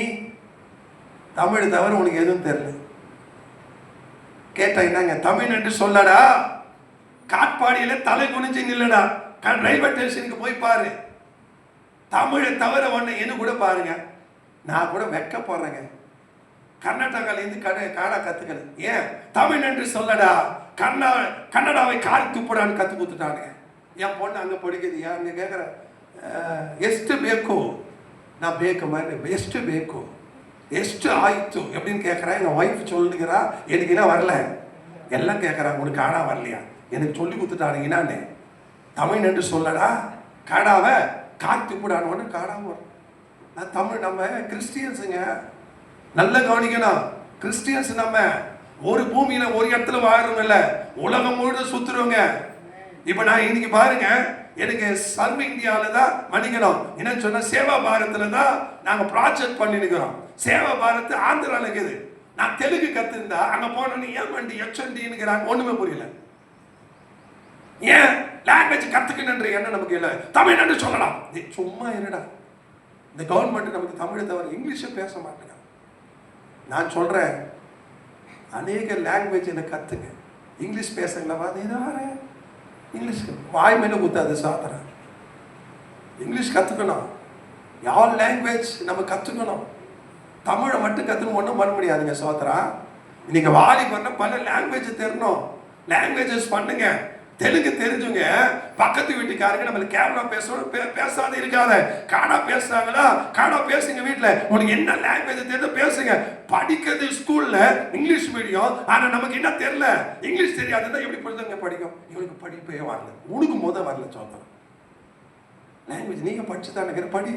தமிழ் தவிர உனக்கு எதுவும் தெரியல. கேட்டா என்னங்க, தமிழ் என்று சொல்லடா, காட்பாடியில தலை குனிஞ்சு நில்லடா, ரயில்வே ஸ்டேஷனுக்கு போய் பாரு, தமிழை தவிர ஒண்ணு என்ன கூட பாருங்க. நான் கூட வெக்க போறேங்க, கர்நாடகால இருந்து காடா கத்துக்கல. ஏன் தமிழ் என்று சொல்லடா, கன்னடாவை கால் துப்புடான்னு கத்து கொடுத்துட்டாங்க. என் பொண்ணு அங்க படிக்குது, அங்க கேக்குற ಎಷ್ಟು ಬೇಕು, நான் பேக்கு மாதிரி ಎಷ್ಟು ಬೇಕು, ಎಷ್ಟು ஆயிட்டு எப்படின்னு கேட்குறேன். எங்கள் ஒய்ஃப் சொல்லுகிறா, எனக்கு என்ன வரல, எல்லாம் கேட்குறாங்க, உனக்கு காடா வரலையா, எனக்கு சொல்லி கொடுத்துட்டானுங்கன்னானே. தமிழ் என்று சொல்லடா, காடாவை காத்து போடானு காடா வரும். நான் தமிழ், நம்ம கிறிஸ்டியன்ஸுங்க, நல்ல கவனிக்கணும். கிறிஸ்டியன்ஸ் நம்ம ஒரு பூமியில ஒரு இடத்துல வாழறோம் இல்ல, உலகம் முழுவதும் சுத்துறவங்க. இப்ப நான் இன்னைக்கு பாருங்க, எனக்கு சர்வ இந்தியாவில தான் மன்னிக்கணும், என்னன்னு சொன்னா சேவா பாரத்ல தான் நாங்க ப்ராஜெக்ட் பண்ணிருக்கிறோம். சேவா பாரத் ஆந்திரால இருக்குது. நான் தெலுங்கு கத்துருந்தா அங்க போனோன்னு ஏன் வண்டி எச்என்டிங்கிறாங்க, ஒண்ணுமே புரியல. ஏன் லாங்குவேஜ் கத்துக்கணுன்ற என்ன நமக்கு இல்லை, தமிழ் என்று சொல்லலாம். சும்மா என்னடா, இந்த கவர்மெண்ட் நமக்கு தமிழை தவிர இங்கிலீஷை பேச மாட்டேங்க. நான் சொல்றேன், அநேக லாங்குவேஜ் கத்துங்க, இங்கிலீஷ் பேசுங்களா, பாரு இங்கிலீஷ் வாய் மேல குத்தாது சாத்திர. இங்கிலீஷ் கத்துக்கணும், யார் லாங்குவேஜ் நம்ம கத்துக்கணும். தமிழை மட்டும் கத்துக்கணும் ஒன்றும் பண்ண முடியாதுங்க சோத்ரா. இன்னைக்கு வாலி பண்ண பல லாங்குவேஜ் தெரியணும். லாங்குவேஜஸ் பண்ணுங்க. தெலுங்கு தெரிஞ்சுங்க, பக்கத்து வீட்டுக்காரங்க நம்மளுக்கு கேரளா பேசாத இருக்காத, காடா பேசுறாங்களா, காடா பேசுங்க. வீட்டுல உனக்கு என்ன லாங்குவேஜ் தெரிஞ்ச பேசுங்க. படிக்கிறது ஸ்கூல்ல இங்கிலீஷ் மீடியம், ஆனா நமக்கு என்ன தெரியல, இங்கிலீஷ் தெரியாதுதான் எப்படி பொழுதுங்க படிக்கும். இவனுக்கு படிப்பே வரல, உனக்கு வரல சொல்றேன். லாங்குவேஜ் நீங்க படிச்சுதான் படி,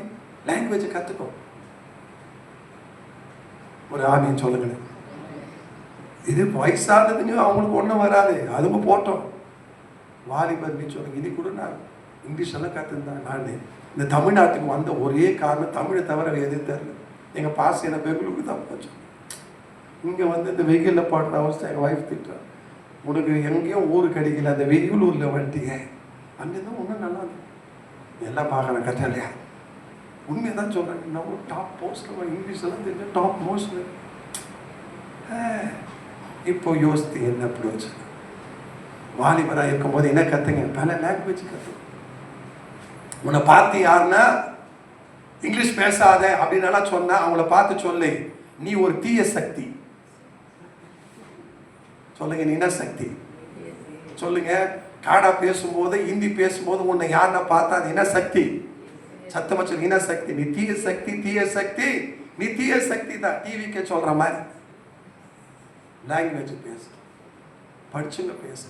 லாங்குவேஜ் கத்துக்கோ. ஒரு ஆமின்னு சொல்லுங்களேன். இது வயசானதுங்க, அவங்களுக்கு ஒன்றும் வராது, அதுவும் போட்டோம். வாலிபர் நீ சொல்லுங்க, இது கூட நான் இங்கிலீஷ் எல்லாம் கற்றுருந்தேன். நான் இந்த தமிழ்நாட்டுக்கு வந்த ஒரே காரணம் தமிழை தவிர எதுவும் தெரியல. எங்கள் பாஸ் என்ன பெங்களூருக்கு தான் போச்சு. இங்கே வந்து இந்த வெயிலில் பாடுற அவஸ்தை எங்கள் ஒய்ஃப் திட்டுறேன், உனக்கு எங்கேயும் ஊர் கிடைக்கல, அந்த வெயிலூரில் வந்துட்டீங்க, அங்கே தான் ஒன்றும் நல்லா இருக்கு. எல்லாம் பார்க்கணும் கரெக்டாக இல்லையா? உண்மையை தான் சொல்கிறேன். நம்ம டாப் போஸ்ட்டில் இங்கிலீஷ் எல்லாம் தெரிஞ்ச டாப் மோஸ்ட்ல. இப்போ யோசித்து என்ன அப்படி வச்சு வாலிபராக இருக்கும்போது என்ன கத்துங்க, பல லாங்குவேஜ் கத்துங்க. உன்னை பார்த்து யாருன்னா இங்கிலீஷ் பேசாத அப்படின்னு சொன்னா அவங்கள பார்த்து சொல்லு, நீ ஒரு தீய சக்தி. சொல்லுங்க, நீ என்ன சக்தி சொல்லுங்க. காடா பேசும்போது, ஹிந்தி பேசும்போது உன்னை யாருன்னா பார்த்தா அது என்ன சக்தி? சத்தமா சொல்லு, என்ன சக்தி? நீ தீய சக்தி, தீய சக்தி, நீ தீய சக்தி தான். டிவிக்கே சொல்ற மாதிரி லாங்குவேஜ் பேசு, படிச்சுங்க பேசு.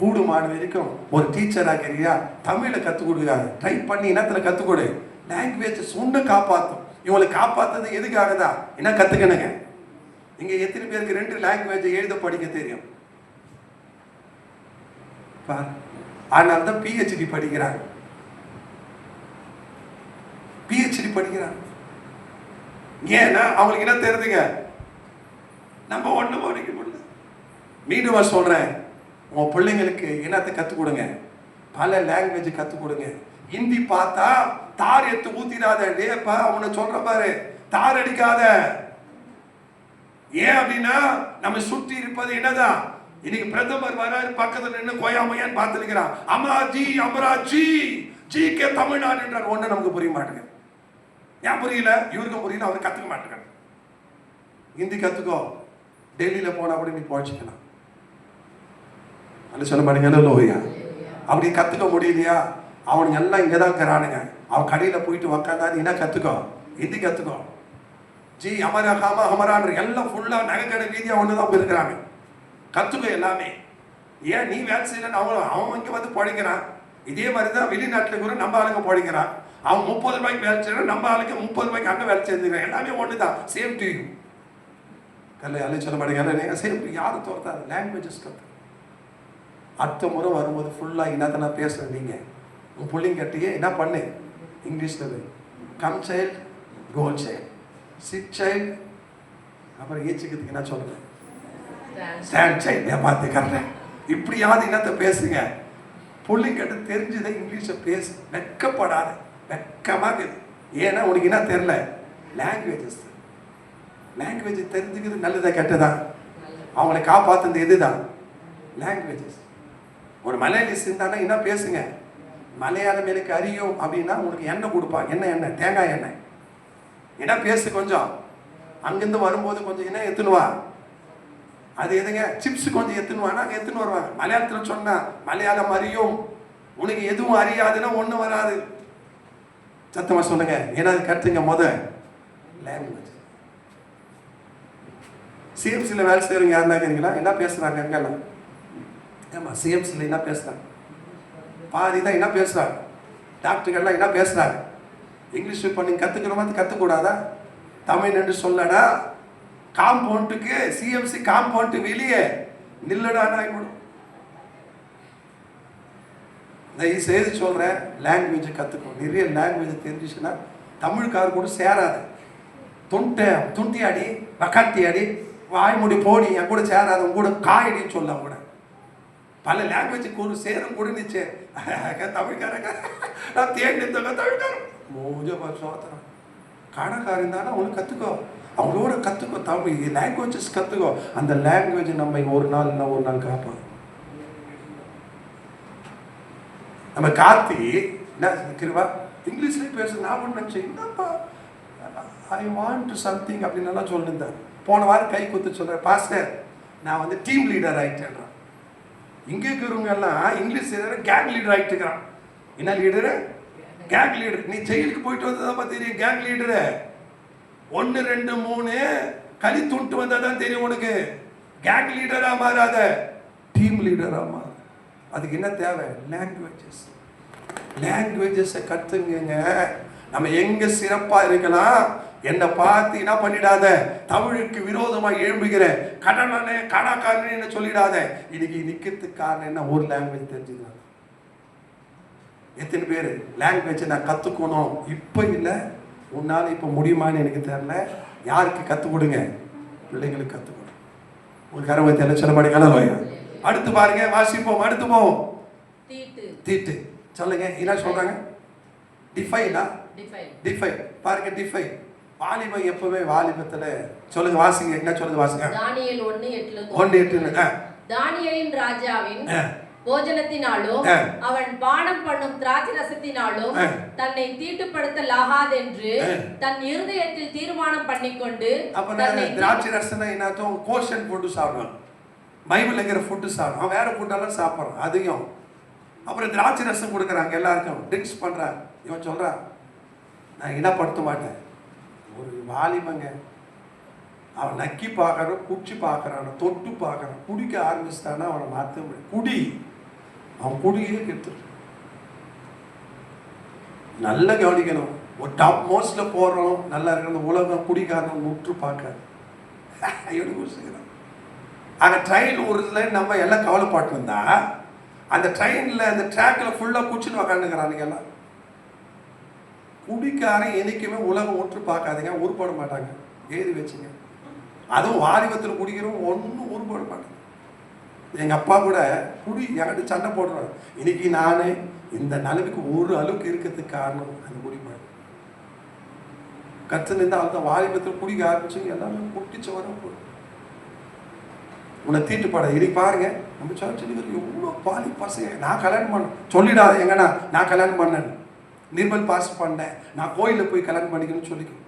கூடுமான வரைக்கும் ஒரு டீச்சர் ஆகிறியா, தமிழை கற்றுக் கொடுக்காது, ட்ரை பண்ணி இனத்தில் கற்றுக் கொடு. லாங்குவேஜ் சொன்ன காப்பாற்றும். இவங்களை காப்பாற்றுறது எதுக்காகதா? என்ன கற்றுக்கணுங்க. இங்கே எத்தனை பேருக்கு 2 லாங்குவேஜ் எழுத படிக்க தெரியும்? பார், ஆனால் தான் பிஹெச்டி படிக்கிறாங்க. பிஹெச்டி படிக்கிறாங்க. ஏன்னா அவங்களுக்கு என்ன தெரியுதுங்க, நம்ம ஒண்ணும் படிக்க முடியல. மீண்டும் சொல்றேன், உங்க பிள்ளைங்களுக்கு என்னத்தை கற்றுக் கொடுங்க, பல லாங்குவேஜ் கற்றுக் கொடுங்க. ஹிந்தி பார்த்தா தார் எடுத்து ஊத்திடாத, டேப்பா அவனை சொல்ற பாரு, தார் அடிக்காத. ஏன் அப்படின்னா நம்ம சுற்றி இருப்பது என்னதான், இன்னைக்கு பிரதமர் வராரு, பக்கத்துல நின்று கோயாமையான்னு பார்த்துருக்கிறான், அமராஜி அமராஜி ஜி கே தமிழ்நாடுன்றார். ஒண்ணு நமக்கு புரிய மாட்டேங்குது. ஏன் புரியல? இவருக்கும் புரியல, அவரு கத்துக்க மாட்டேங்க. ஹிந்தி கத்துக்கோ, டெல்லியில போனா கூட நீ போச்சுக்கலாம். அது சொல்ல மாட்டேங்க. அப்படி கத்துக்க முடியலையா? அவனுங்க எல்லாம் இங்கதான் இருக்கிறானுங்க. அவன் கடையில போயிட்டு உக்காந்தா நீ என்ன கத்துக்கோ, ஹிந்தி கத்துக்கோ. ஜி அமரா காமா அமரான் எல்லாம் ஃபுல்லா நகைக்கடை வீதியா ஒண்ணுதான் இருக்கிறாங்க. கத்துக்கோ எல்லாமே. ஏன் நீ வேலை செய்யலன்னு அவன் இங்க வந்து பழைக்கிறான். இதே மாதிரிதான் வெளிநாட்டுல கூட நம்ம ஆளுங்க பழைக்கிறான். அவன் 30 ரூபாய்க்கு வேலை செய்யறான், நம்ம ஆளுக்கு 30 ரூபாய்க்கு அங்க வேலை செஞ்சுக்கிறான். எல்லாமே ஒண்ணுதான், சேம் டு யூ. கல்ல சொல்ல மாட்டேங்க, சேம் டு யாரும் தோற்றாது. லாங்குவேஜஸ் கத்து. அடுத்த முறை வரும்போது ஃபுல்லா என்னத்த நான் பேசுறேன், நீங்க உன் பிள்ளைங்க கட்டியே என்ன பண்ணு, இங்கிலீஷ்ல கம் சைல்ட் கோ சைல்ட் சிட் சைல்ட், அப்புறம் ஏச்சுக்கிறதுக்கு என்ன சொல்றேன், ஸ்டாண்ட் சைல்ட். பார்த்து கட்டுறேன். இப்படியாவது என்னத்த பேசுங்க. பிள்ளைங்கிட்ட தெரிஞ்சதை இங்கிலீஷை பேசு, வெக்கப்படாத. வெக்கமாக இருக்குது. ஏன்னா உனக்கு என்ன தெரியல, லாங்குவேஜஸ். லாங்குவேஜ் தெரிஞ்சுக்கிறது நல்லதா கெட்டதா? அவங்களை காப்பாற்றுறது எதுதான்? லாங்குவேஜஸ். ஒரு மலையாளிஸ் இருந்தானா என்ன பேசுங்க, மலையாளம் எனக்கு அறியும் அப்படின்னா உனக்கு எண்ணெய் கொடுப்பாங்க. என்ன எண்ணெய்? தேங்காய் எண்ணெய். என்ன பேசு கொஞ்சம். அங்கிருந்து வரும்போது கொஞ்சம் என்ன எத்துனுவா, அது எதுங்க, சிப்ஸ் கொஞ்சம் எத்துனுவானா அங்கே எத்துன்னு வருவாங்க. மலையாளத்தில் சொன்னா மலையாளம் அறியும், உனக்கு எதுவும் அறியாதுன்னா ஒன்றும் வராது. சத்தமா சொல்லுங்க. ஏன்னா அது கற்றுங்க முத லாங்குவேஜ். சிஎம்சியில் வேலை செய்கிறவங்க யாருன்னா கேட்குறீங்களா, என்ன பேசுகிறாங்க அங்கெல்லாம்? ஏமா சிஎம்சியில் என்ன பேசுகிறாங்க? பாதி தான் என்ன பேசுகிறாங்க. டாக்டர்கள்லாம் என்ன பேசுகிறாங்க? இங்கிலீஷ் இப்போ நீங்கள் கற்றுக்கிற மாதிரி கற்றுக்கூடாதா? தமிழ் என்று சொல்லடா. காம்பவுண்டுக்கு சிஎம்சி காம்பவுண்டு வெளியே நில்லடான்னு ஆகிடும். நான் செய்து சொல்கிறேன், லாங்குவேஜ் கற்றுக்கணும். நிறைய லாங்குவேஜ் தெரிஞ்சிச்சுன்னா தமிழ்காரர் கூட சேராது. துண்டியாடி வக்காட்டியாடி வாய்மொழி போடி என் கூட சேராது, உங்க கூட காயடின்னு சொல்ல கூட. பல லாங்குவேஜ் கூட சேரும் கூட நிச்சய தமிழ்காரங்க நான் தேர்ந்தெடுத்தவங்க தமிழ்காரன் மூஞ்ச சோத்திரம். கணக்காரன் தானே அவனுக்கு கற்றுக்கோ, அவங்களோட கற்றுக்கோ. தமிழ் லாங்குவேஜஸ் கற்றுக்கோ. அந்த லாங்குவேஜ் நம்ம ஒரு நாள் காப்போம். நம்ம கார்த்தி என்ன கிருவா இங்கிலீஷ்லேயே பேச நான் ஒன்று நினச்சேன், என்னப்பா ஐ வாண்ட் சம்திங் அப்படின்னு எல்லாம் சொல்லியிருந்தேன். போன வாரம் கை குத்து சொல்கிறேன், பாஸ்டர் நான் வந்து டீம் லீடர் ஆகிட்டேன்றான். இங்கே இருக்கிறவங்க எல்லாம் இங்கிலீஷ் கேங் லீடர் ஆகிட்டுக்கிறான். என்ன லீடரு? Gang leader. நீ ஜெயிலுக்கு போயிட்டு வந்ததான் தெரியும். கேங் லீடரு 1 2 3 களி துண்டு வந்தால் தான் தெரியும் உனக்கு. கேங் லீடராக மாறாத, டீம் லீடராக மாறு. அதுக்கு என்ன தேவை? லாங்குவேஜஸ். லாங்குவேஜஸை கற்றுங்க. நம்ம எங்க சிறப்பாக இருக்கலாம். என்னை பார்த்து என்ன பண்ணிடாத, தமிழுக்கு விரோதமாக எழும்புகிற கடனே கணக்காரன்னு சொல்லிடாத. இன்னைக்கு நிற்கிறதுக்கு காரணம் என்ன? ஒரு லாங்குவேஜ் தெரிஞ்சுக்கலாம். எத்தனை பேர் லாங்குவேஜை நான் கற்றுக்கணும் இப்போ இல்லை, உன்னால் இப்போ முடியுமான்னு எனக்கு தெரியல. யாருக்கு கற்றுக் கொடுங்க? பிள்ளைங்களுக்கு கற்றுக் கொடுங்க. ஒரு கரவை தெரியல சொல்ல மாட்டேங்க. அடுத்து பாருங்க, வாசிப்போம். அடுத்து போவோம். தீட்டு சொல்லுங்க. என்ன சொல்றாங்க? டிஃபைனா? டிஃபை பாருங்க. டிஃபை வாலிபம் எப்பவுமே வாலிபத்துல சொல்லுங்க. வாசிங்க. என்ன சொல்லுங்க? வாசிங்க. தானியேல் 1:8. 1:8. தானியேலின் ராஜாவின் போஜனத்தினாலும் அவன் பானம் பண்ணும் திராட்சை ரசத்தினாலும் தன்னை தீட்டுப்படுத்தலாகாதென்று தன் இருதயத்தில் தீர்மானம் பண்ணிக்கொண்டு. அப்ப திராட்சை ரசம் என்ன? கோஷன் போட்டு சாப்பிடுவான். பைபிள் இருக்கிற ஃபுட்டு சாப்பிடும். வேற ஃபுட்டெல்லாம் சாப்பிட்றான் அதையும். அப்புறம் திராட்சை ரசம் கொடுக்குறாங்க எல்லாருக்கும், ட்ரிங்க்ஸ் பண்ணுறான். இவன் சொல்கிறான் நான் இனப்படுத்த மாட்டேன். ஒரு வாலிபங்க அவன் நக்கி பார்க்குறான், குடிச்சு பார்க்குறான், தொட்டு பார்க்குறான், குடிக்க ஆரம்பிச்சிட்டான்னா அவனை மாற்ற முடியும். குடி, அவன் குடியே கெடுத்து. நல்லா கவனிக்கணும். ஒரு டாப் மோஸ்ட்ல போடுறோம் நல்லா இருக்கிற அந்த உலகம் குடிக்காரன் முற்று பார்க்க எப்படி குடிச்சுக்கிறான். ஆக ட்ரையல் ஒரு இதில் நம்ம எல்லாம் கவலைப்பாட்டு வந்தா அந்த ட்ரெயின்ல அந்த ட்ராக்ல ஃபுல்லா குச்சின்னு உக்காந்துக்கிறானுங்க எல்லாம். குடிக்காரன் என்னைக்குமே உலகம் ஒற்று பார்க்காதீங்க, உருப்பட மாட்டாங்க. எழுதி வச்சுங்க. அதுவும் வாலிபத்தில் குடிக்கிறோம் ஒன்றும் உருப்பட மாட்டாங்க. எங்க அப்பா கூட குடி என்கிட்ட சண்டை போடுறாரு. இன்னைக்கு நான் இந்த நிலைமைக்கு ஒரு அளவுக்கு இருக்கிறதுக்கு காரணம் அந்த குடிப்பாடு. கற்றுல இருந்து அந்த வாலிபத்தில் குடிக்க ஆரம்பிச்சுங்க, எல்லாமே குட்டிச்சு வர போடும். உன்னை தீட்டுப்பாட இன்னைக்கு பாருங்க, நம்ம சர்ச்சைக்கு எவ்வளோ பாலி பசங்க. நான் கல்யாணம் பண்ண சொல்லிடாத எங்கன்னா நான் கல்யாணம் பண்ணேன், நிர்மல் பாஸ் பண்ணேன், நான் கோயிலில் போய் கல்யாணம் பண்ணிக்கணும்னு சொல்லிக்கணும்.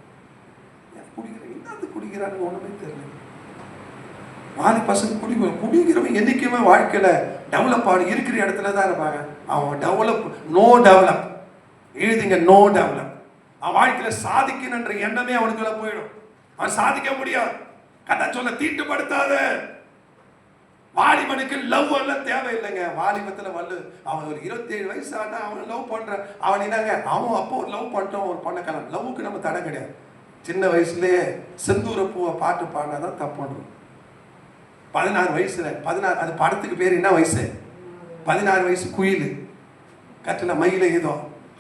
குடிக்கிறேன் என்னது குடிக்கிறான்னு ஒன்றுமே தெரியல. வாலி பசங்க குடிக்கிறவங்க என்றைக்குமே வாழ்க்கையில டெவலப் ஆகி இருக்கிற இடத்துல தான் இருப்பாங்க. அவன் டெவலப் நோ டெவலப் எழுதிங்க, நோ டெவலப். அவன் வாழ்க்கையில சாதிக்கணுன்ற எண்ணமே அவனுக்குள்ள போயிடும். அவன் சாதிக்க முடியாது. கதை சொல்ல தீட்டுப்படுத்தாத. வாலிபனுக்கு லவ் எல்லாம் தேவையில்லைங்க. வாலிபத்துல வல்லு அவன் ஒரு 27 வயசு ஆனா அவன் லவ் பண்ற அவன் என்னங்க, அவன் அப்போ ஒரு லவ் பண்ணிட்டோம், ஒரு பண்ண கலாம். லவ்வுக்கு நம்ம தடை கிடையாது. சின்ன வயசுலயே செந்தூர பூவை பாட்டு பாடினாதான் தப்பு பண்றோம். 16 வயசுல 16 அது படத்துக்கு பேர் என்ன வயசு? 16 வயசு குயில் கட்டல மயில ஏதோ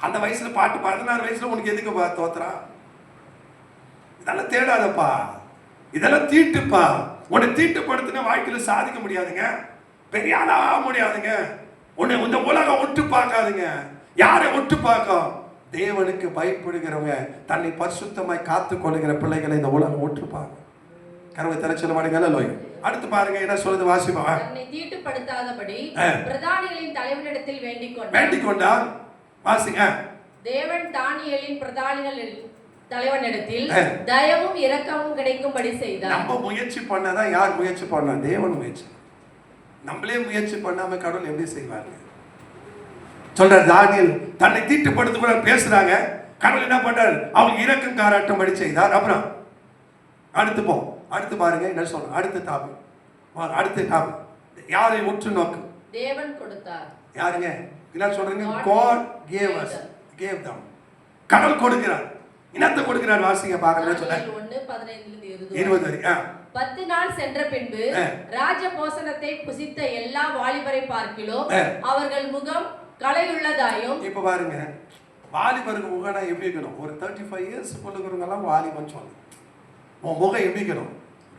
அந்த வயசுல பாட்டு. 16 வயசுல உனக்கு எதுக்கு தோத்துறா? இதெல்லாம் தேடாதப்பா, இதெல்லாம் தீட்டுப்பா. உன்னை தீட்டுப்படுத்தின வாழ்க்கையில சாதிக்க முடியாதுங்க, பெரிய ஆளா ஆக முடியாதுங்க. உன்னை இந்த உலகம் ஒட்டு பார்க்காதுங்க. யாரை ஒட்டு பார்க்கும்? தேவனுக்கு பயப்படுகிறவங்க, தன்னை பரிசுத்தமாய் காத்து கொள்ளுகிற பிள்ளைகளை இந்த உலகம் ஒட்டு பார்க்கும். கருவை தர சொல்ல மாட்டேங்க. அடுத்து பாருங்க என்ன சொல்லுது, வாசிப்பா. தன்னை தீட்டுப்படுத்தாதபடி பிரதானிகளின் தலைவனிடத்தில் வேண்டிக் கொண்டார். வாசிங்க. தேவன் தானியேலின் பிரதானிகள் தலைவனிடத்தில் தயவும் இரக்கமும் கிடைக்கும்படி செய்தார். நம்ம முயற்சி பண்ணாதான். யார் முயற்சி பண்ணா? தேவன் முயற்சி. நம்மளே முயற்சி பண்ணாம கடவுள் எப்படி செய்வாங்க? சொல்ற தானியேல் தன்னை தீட்டுப்படுத்த பேசுறாங்க. கடவுள் என்ன பண்றாரு? அவங்க இரக்கம் காராட்டும்படி செய்தார். அப்புறம் அடுத்து போ, அடுத்து பாருங்க என்ன சொல்ற. அடுத்த டாபிக் யாரை உற்று நோக்கு? தேவன் கொடுத்தார். யாருங்க என்ன சொல்றீங்க? God gave us, gave them. கடவுள் கொடுக்கிறார். என்னத்தை கொடுக்கிறார்? வாசிங்க பார்க்கணும். சொல்ல 1:15-20 வரைக்கும். 10 நாள் சென்ற பின்பு ராஜபோசனத்தை புசித்த எல்லா வாலிபரை பார்க்கிலும் அவர்கள் முகம் களையுள்ளதாயும். இப்ப பாருங்க, வாலிபருக்கு முகனா எப்படி இருக்கணும்? ஒரு 35 இயர்ஸ் கொள்ளுகிறவங்க எல்லாம் வாலிபன் சொல்லு. உன் முகம் எப்படி இருக்கணும்?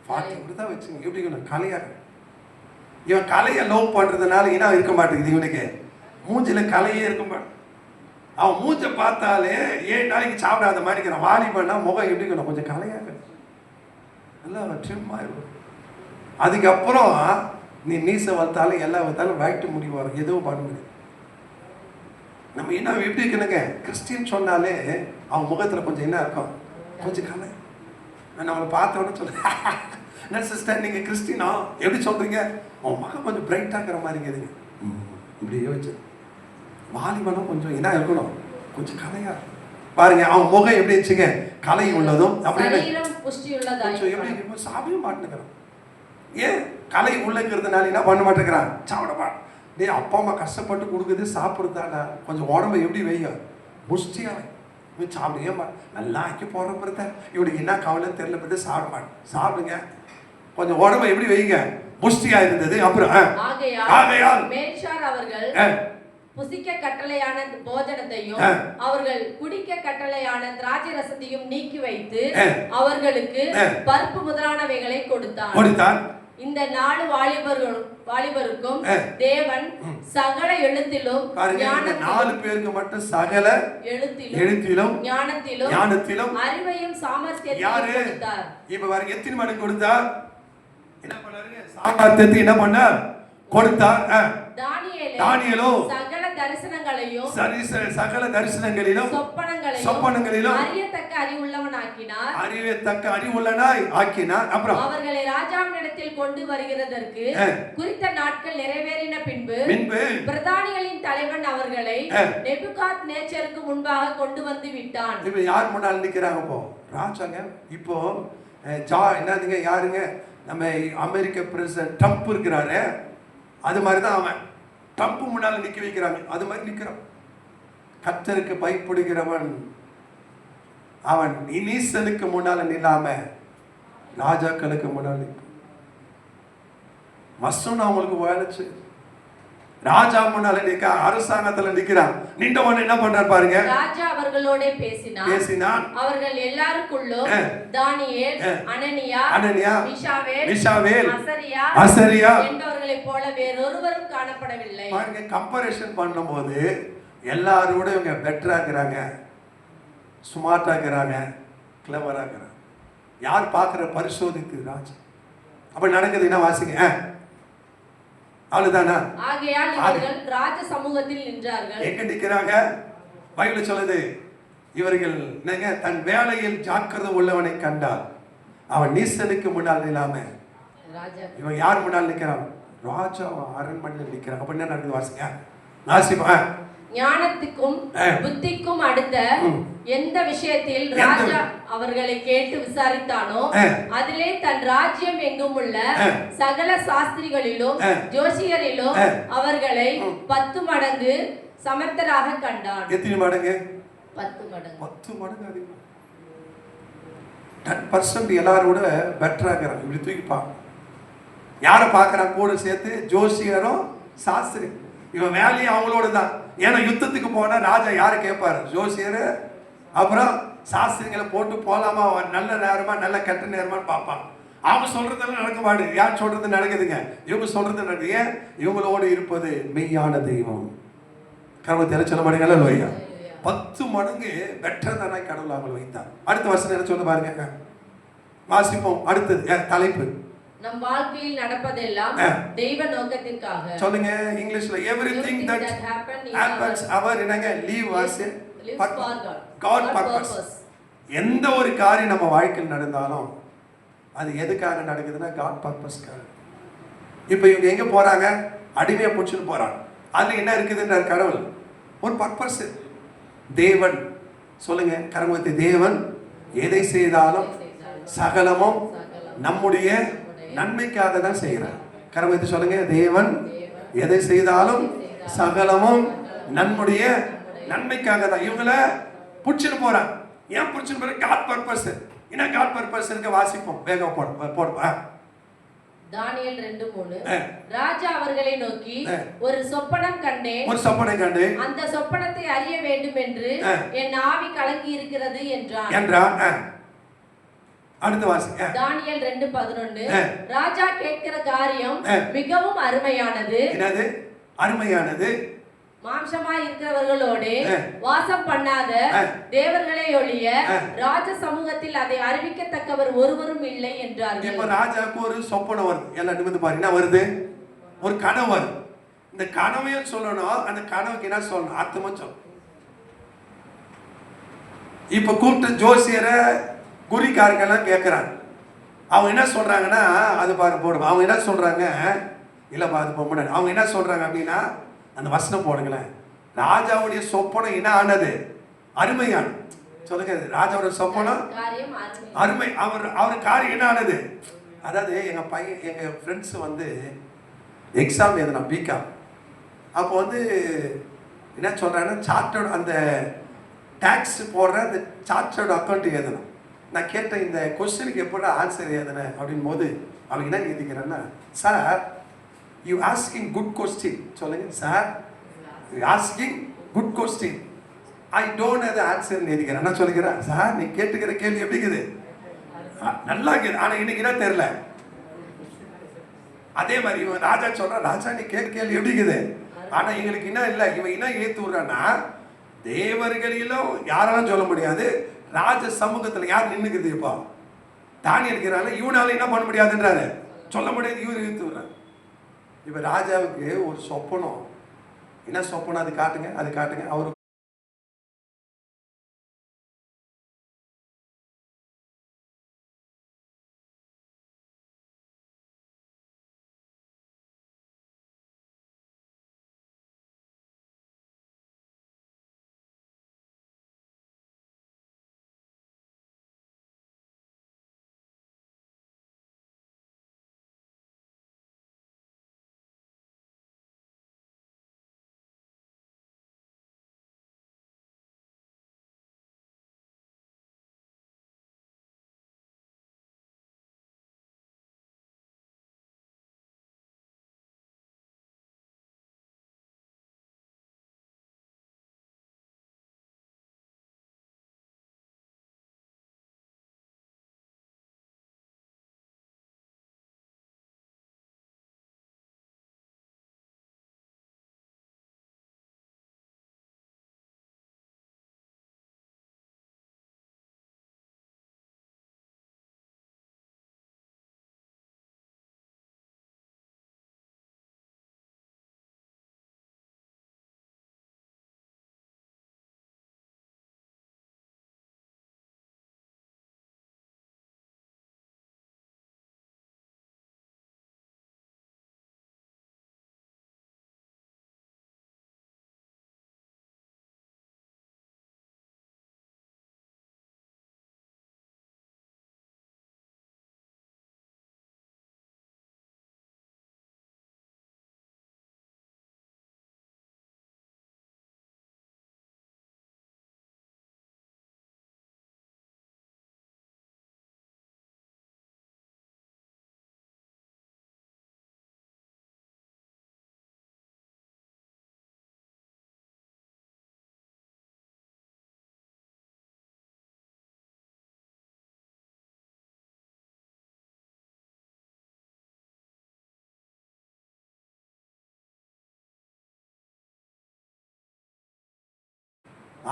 40 இப்படிதான் வச்சுங்க. எப்படி இருக்கணும்? கலையா. இவன் கலையை லவ் பண்றதுனால என்ன இருக்க மாட்டேங்குது இவனுக்கு? மூஞ்சில கலையே இருக்க மாட்டேன். அவன் மூஞ்ச பார்த்தாலே 7 நாளைக்கு சாப்பிடாத மாதிரி இருக்கிறான். வாலிபன்னா முகம் எப்படி இருக்கணும்? கொஞ்சம் கலையா இருக்கணும், எல்லாம் ட்ரிம்மா இருக்கும். அதுக்கப்புறம் நீ மீசை வளர்த்தாலும் எல்லாம் வளர்த்தாலும் வயிற்று முடிவு வரும், எதுவும் பண்ண முடியாது. நம்ம என்ன எப்படி இருக்கணுங்க? கிறிஸ்டின் சொன்னாலே அவன் முகத்துல கொஞ்சம் என்ன இருக்கும்? கொஞ்சம் கலை. நான் அவளை பார்த்தோன்னு சொல்றேன், என்ன சிஸ்டர் நீங்க கிறிஸ்டினா எப்படி சொல்றீங்க? அவன் முகம் கொஞ்சம் பிரைட்டா இருக்கிற மாதிரி இருக்குதுங்க. இப்படியே வச்சு வாலிபனும் கொஞ்சம் என்ன இருக்கணும்? கொஞ்சம் கலையா பாருங்க. அவன் முகம் எப்படி வச்சுங்க? கலை உள்ளதும் அப்படின்னு எப்படி சாப்பிட மாட்டேங்கிறான். ஏன்? கலை உள்ளங்கிறதுனால என்ன பண்ண மாட்டேங்கிறான்? சாப்பிட மாட்டேன். டே அப்பா அம்மா கஷ்டப்பட்டு கொடுக்குது சாப்பிடுறதாடா. கொஞ்சம் உடம்பு எப்படி வைங்க? புஷ்டியா சாப்பிடுங்க. நல்லா ஆக்கி போற பிறந்த இவனுக்கு என்ன கவலைன்னு தெரியல, பிறகு சாப்பிட மாட்டேன். சாப்பிடுங்க, கொஞ்சம் உடம்பு எப்படி வைங்க? புஷ்டியா இருந்தது. அப்புறம் ஆகையால் மேல்ஷார் அவர்கள் புசிக்க கட்டளையான போஜனத்தையும் அவர்கள் குடிக்க கட்டளையான திராட்சை ரசத்தையும் நீக்கி வைத்து அவர்களுக்கு பருப்பு முதலானவைகளை கொடுத்தான். இந்த 4 வாலிபருக்கும் தேவன் சகல எழுத்திலும் 4 பேருக்கு மட்டும் சகல எழுத்திலும் ஞானத்திலும் அறிவையும் சாமர்த்தியத்தையும் கொடுத்தார். இப்ப பாருங்க எத்தனை மடங்கு கொடுத்தார்? என்ன பண்ணாருங்க? சாமர்த்தியத்தை என்ன பண்ணார்? கொடுத்தார். தானியேலோ சகல தரிசனங்களிலும் சொப்பனங்களிலும் அறியத்தக்க அறிவுள்ளவனாய் ஆக்கினார். அப்புறம் அவர்களை ராஜாவினிடத்தில் கொண்டு வருகிறதற்கு குறித்த நாட்கள் நிறைவேறின பின்பு பிரதானிகளின் தலைவன் அவர்களை நேபுகாத்நேச்சருக்கு முன்பாக கொண்டு வந்து விட்டான். இப்ப யார் முன்னால் நிக்கிறாங்க? இப்போ ராஜாங்க. இப்போ என்னதுங்க யாருங்க? நம்ம அமெரிக்க பிரசிடென்ட் ட்ரம்ப் இருக்கிறாரு, அது மாதிரிதான் அவன். ட்ரம்ப் முன்னால நிக்க வைக்கிறாங்க, அது மாதிரி நிக்கிறான். கர்த்தருக்கு பயப்படுகிறவன் அவன் நீசனுக்கு முன்னால நில்லாம ராஜாக்களுக்கு முன்னால நிற்பான். மசூன் அவங்களுக்கு வேலைச்சு ராஜா முன்னால நிக்க, அரசாங்கத்துல நிக்கிறான். நின்ற உடனே என்ன பண்றாரு பாருங்க. ராஜா அவர்களோட பேசினான். அவர்கள் எல்லாருக்குள்ளும் தானியேல், அனனியா, மிஷாவேல், அசரியா என்பவர்களைப் போல வேறொருவரும் காணப்படவில்லை. பாருங்க, கம்பேரிசன் பண்ணும்போது எல்லாரோட இவங்க பெட்டரா இருக்கிறாங்க, ஸ்மார்ட்டா இருக்கிறாங்க, கிளவரா இருக்கிறாங்க. யார் பார்க்கிற பரிசோதித்து ராஜா அப்படி நடக்குது. என்ன வாசிங்க, அவ்வளவுதானா? ஆகையால் இவர்கள் ராஜ சமூகத்தில் நின்றார்கள். எங்க நிக்கிறாங்க? பைபிள் சொல்லுது, இவர்கள் தன் வேலையில் ஜாக்கிரதை உள்ளவனை கண்டால் அவன் நீசனுக்கு முன்னால் இல்லாம இவன் யார் முன்னால் நிக்கிறான்? ராஜா அரண்மனையில் நிக்கிறான். அப்ப என்ன நடக்குது வாசிங்க, வாசிப்பா. ஞானத்துக்கும் புத்திக்கும் அடுத்த எந்த விஷயத்தில் ராஜா அவர்களை கேட்டு விசாரித்தானோ அதிலே தன் ராஜ்யம் எங்கும் உள்ள சகல சாஸ்திரிகளிலும் ஜோசியரிலும் அவர்களை 10 மடங்கு சமர்த்தராக கண்டான். எத்தனை மடங்கு? 10 மடங்கு. 10 மடங்கு அதிகம். 10% எல்லாரோட பெட்டரா இருக்கிறாங்க. இப்படி தூக்கிப்பா. யாரை பார்க்கறான் கூட சேர்த்து? ஜோசியரும் சாஸ்திரி. இவன் வேலையை அவங்களோட தான். ஏன்னா யுத்தத்துக்கு போனா ராஜா யாரை கேட்பாரு? ஜோசியர், அப்புறம் சாஸ்திரிகளை போட்டு போலாமா, நல்ல நேரமா நல்ல கெட்ட நேரமான்னு பார்ப்பான். அவங்க சொல்றதெல்லாம் நடக்க மாடு, யார் சொல்றது நடக்குதுங்க, இவங்க சொல்றது நடக்குது. ஏன்? இவங்களோடு இருப்பது மெய்யான தெய்வம். கர்மத்தை சொல்ல மாட்டேங்கல்ல லோய்யா. 10 மடங்கு பெட்டர் தானே கடவுள் அவங்களை வைத்தார். அடுத்த வருஷம் என்ன சொல்ல பாருங்க, வாசிப்போம். அடுத்தது தலைப்பு, நம் வாழ்க்கையில் நடப்பதெல்லாம் தெய்வ நோக்கத்திற்காக. சொல்லுங்க இங்கிலீஷ்ல. everything that happens our என்னங்க leave us God purpose. எந்த ஒரு காரியம் நம்ம வாழ்க்கையில் நடந்தாலும் அது எதுக்காக நடக்குதுன்னா God purposeக்காக. இப்போ இவங்க எங்க போறாங்க? அடிமையா புடிச்சுட்டு போறாங்க. அதுல என்ன இருக்குதுன்றார் கடவுள், ஒரு பர்பஸ். தேவன் சொல்லுங்க, கரமத்தை, தேவன் எதை செய்தாலும் சகலமும் நம்முடைய நன்மைக்காக தான் செய்கிறார். கரமத்தை சொல்லுங்க, தேவன் எதை செய்தாலும் சகலமும் நம்முடைய நன்மைக்காக தான். இவங்களை புடிச்சுட்டு போறான். ஏன் புடிச்சுட்டு போற? காட் பர்பஸ். என்ன காட் பர்பஸ் இருக்கு? வாசிப்போம், வேகம் போடுப்பா. தானியேல் 2:3. ராஜா அவர்களை நோக்கி, ஒரு சொப்பனம் கண்டேன். அந்த சொப்பனத்தை அறிய வேண்டும் என்று என் ஆவி கலங்கி இருக்கிறது என்றான். அடுத்த வாசிங்க. தானியேல் 2:11. ராஜா கேட்கிற காரியம் மிகவும் அருமையானது. என்னது அருமையானது? மாம்சமாய் இருக்கிறவர்களோடு வாசம் பண்ணாத தேவர்களை ஒழிய ராஜ சமூகத்தில் அதை அறிவிக்கத்தக்கவர் ஒருவரும் இல்லை என்றார்கள். இப்ப ராஜாவுக்கு ஒரு சொப்பனம் வருது. எல்லாம் நிமிந்து பாருங்க, என்ன வருது? ஒரு கனவு வருது. இந்த கனவையும் சொல்லணும், அந்த கனவுக்கு என்ன சொல்லணும், அர்த்தமும் சொல்லணும். இப்ப கூப்பிட்டு ஜோசியரை குறிக்காரங்கெல்லாம் கேட்கிறாங்க. அவங்க என்ன சொல்றாங்கன்னா, அது பாருங்க போடுவோம். அவங்க என்ன சொல்றாங்க, இல்லப்பா அது போக முடியாது. அவங்க என்ன சொல்றாங்க அப்படின்னா, அந்த வசனம் போடுங்களேன். ராஜாவுடைய சொப்பனம் என்ன ஆனது? அருமையான. சொல்லுங்க, ராஜாவோட சொப்பனம் அருமை. அவர் காரியம் என்ன ஆனது? அதாவது எங்க ஃப்ரெண்ட்ஸ் வந்து எக்ஸாம் எழுதினா பிகாம். அப்போ வந்து என்ன சொல்றாங்கன்னா, சார்ட்டர்ட் அந்த டாக்ஸ் போடுற அந்த சார்ட்டர்ட் அக்கௌண்ட் எழுதணும். நான் கேட்டேன், இந்த கொஸ்டினுக்கு எப்படி ஆன்சர் எழுதுனேன் அப்படின் போது அவங்க என்ன எழுதிக்கிறேன்னா, sir you asking good question. சொல்லுங்க, sir you asking good question, I don't have the answer எழுதிக்கிறேன். நான் சொல்லிக்கிறேன், சார் நீ கேட்டுக்கிற கேள்வி எப்படி இருக்குது? நல்லா இருக்குது, ஆனால் இன்னைக்கு என்ன தெரியல. அதே மாதிரி இவன் ராஜா சொல்றான், ராஜா நீ கேள்வி எப்படி இருக்குது? ஆனா எங்களுக்கு என்ன இல்லை. இவன் என்ன ஏத்து விடுறான்னா, தேவர்களிலும் யாரெல்லாம் சொல்ல முடியாது, ராஜ சமூகத்துல யார் நின்னுக்குது? இப்போ தானியேல் இருக்கிறாங்க, இவனால என்ன பண்ண முடியாதுன்றாரு, சொல்ல முடியாது. இவர் ஏத்து விடுறாரு. இப்ப ராஜாவுக்கு ஒரு சொப்பனம். என்ன சொப்பனம்? அது காட்டுங்க. அவரு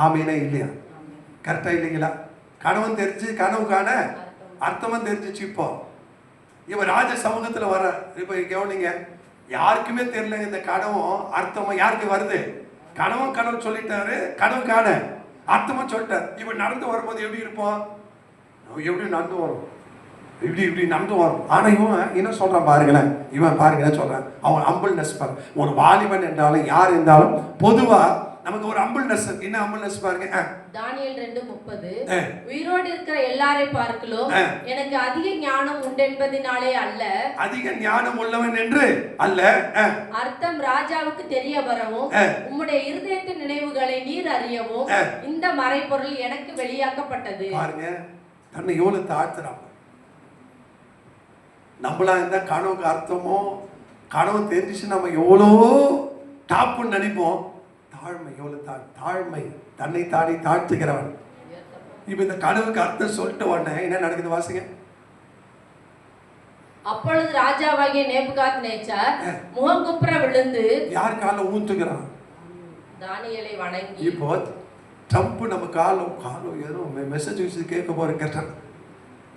ஆமீனே இல்லையா? கரெக்டா இல்லைங்களா? கனவும் தெரிஞ்சு கனவு காண அர்த்தமும் தெரிஞ்சிச்சு. இப்போ ராஜ சமூகத்துல வர, இப்ப கவனிங்க, யாருக்குமே தெரியல இந்த கனவும் அர்த்தமும் யாருக்கு வருது. கனவும் கனவு சொல்லிட்டாரு, கனவு காண அர்த்தமும் சொல்லிட்டாரு. இப்ப நடந்து வரும்போது எப்படி இருப்போம்? எப்படி நடந்து வரும், இப்படி இப்படி நடந்து வரும். ஆனா இவன் என்ன சொல்றான் பாருங்களேன், இவன் பாருங்க என்ன சொல்றான், அவன் அம்பிள்னஸ் பாரு. ஒரு வாலிபன் என்றாலும் யார் இருந்தாலும் பொதுவா நமக்கு ஒரு அம்பிள்னஸ். என்ன அம்பிள்னஸ் பாருங்க. தானியேல் 2:30 உயிரோடு இருக்கிற எல்லாரை பார்க்கலும் எனக்கு அதிக ஞானம் உண்டென்பதினாலே அல்ல, அதிக ஞானம் உள்ளவன் என்று அல்ல, அர்த்தம் ராஜாவுக்கு தெரிய வரவும் உம்முடைய இருதயத்தின் நினைவுகளை நீர் அறியவும் இந்த மறைபொருள் எனக்கு வெளியாக்கப்பட்டது. பாருங்க, தன்னை எவ்வளவு தாழ்த்துறான். நம்மளா இருந்தா கனவுக்கு அர்த்தமோ கனவு தெரிஞ்சிச்சு நம்ம எவ்வளோ டாப்புன்னு நினைப்போம். தாழ்மை, எவ்வளவு தாழ்மை, தன்னை தாடி தாழ்த்துகிறவன். இப்ப இந்த கனவுக்கு அர்த்தம் சொல்லிட்டு உடனே என்ன நடக்குது வாசிங்க. அப்பொழுது ராஜாவாகிய நேபுகாத்நேச்சார் முகங்குப்புற விழுந்து யார் கால ஊந்துகிறான்? தானியேலை வணங்கி. இப்போ ட்ரம்ப் நம்ம காலம் ஏதோ மெசேஜ் கேட்க போற கேட்டான்,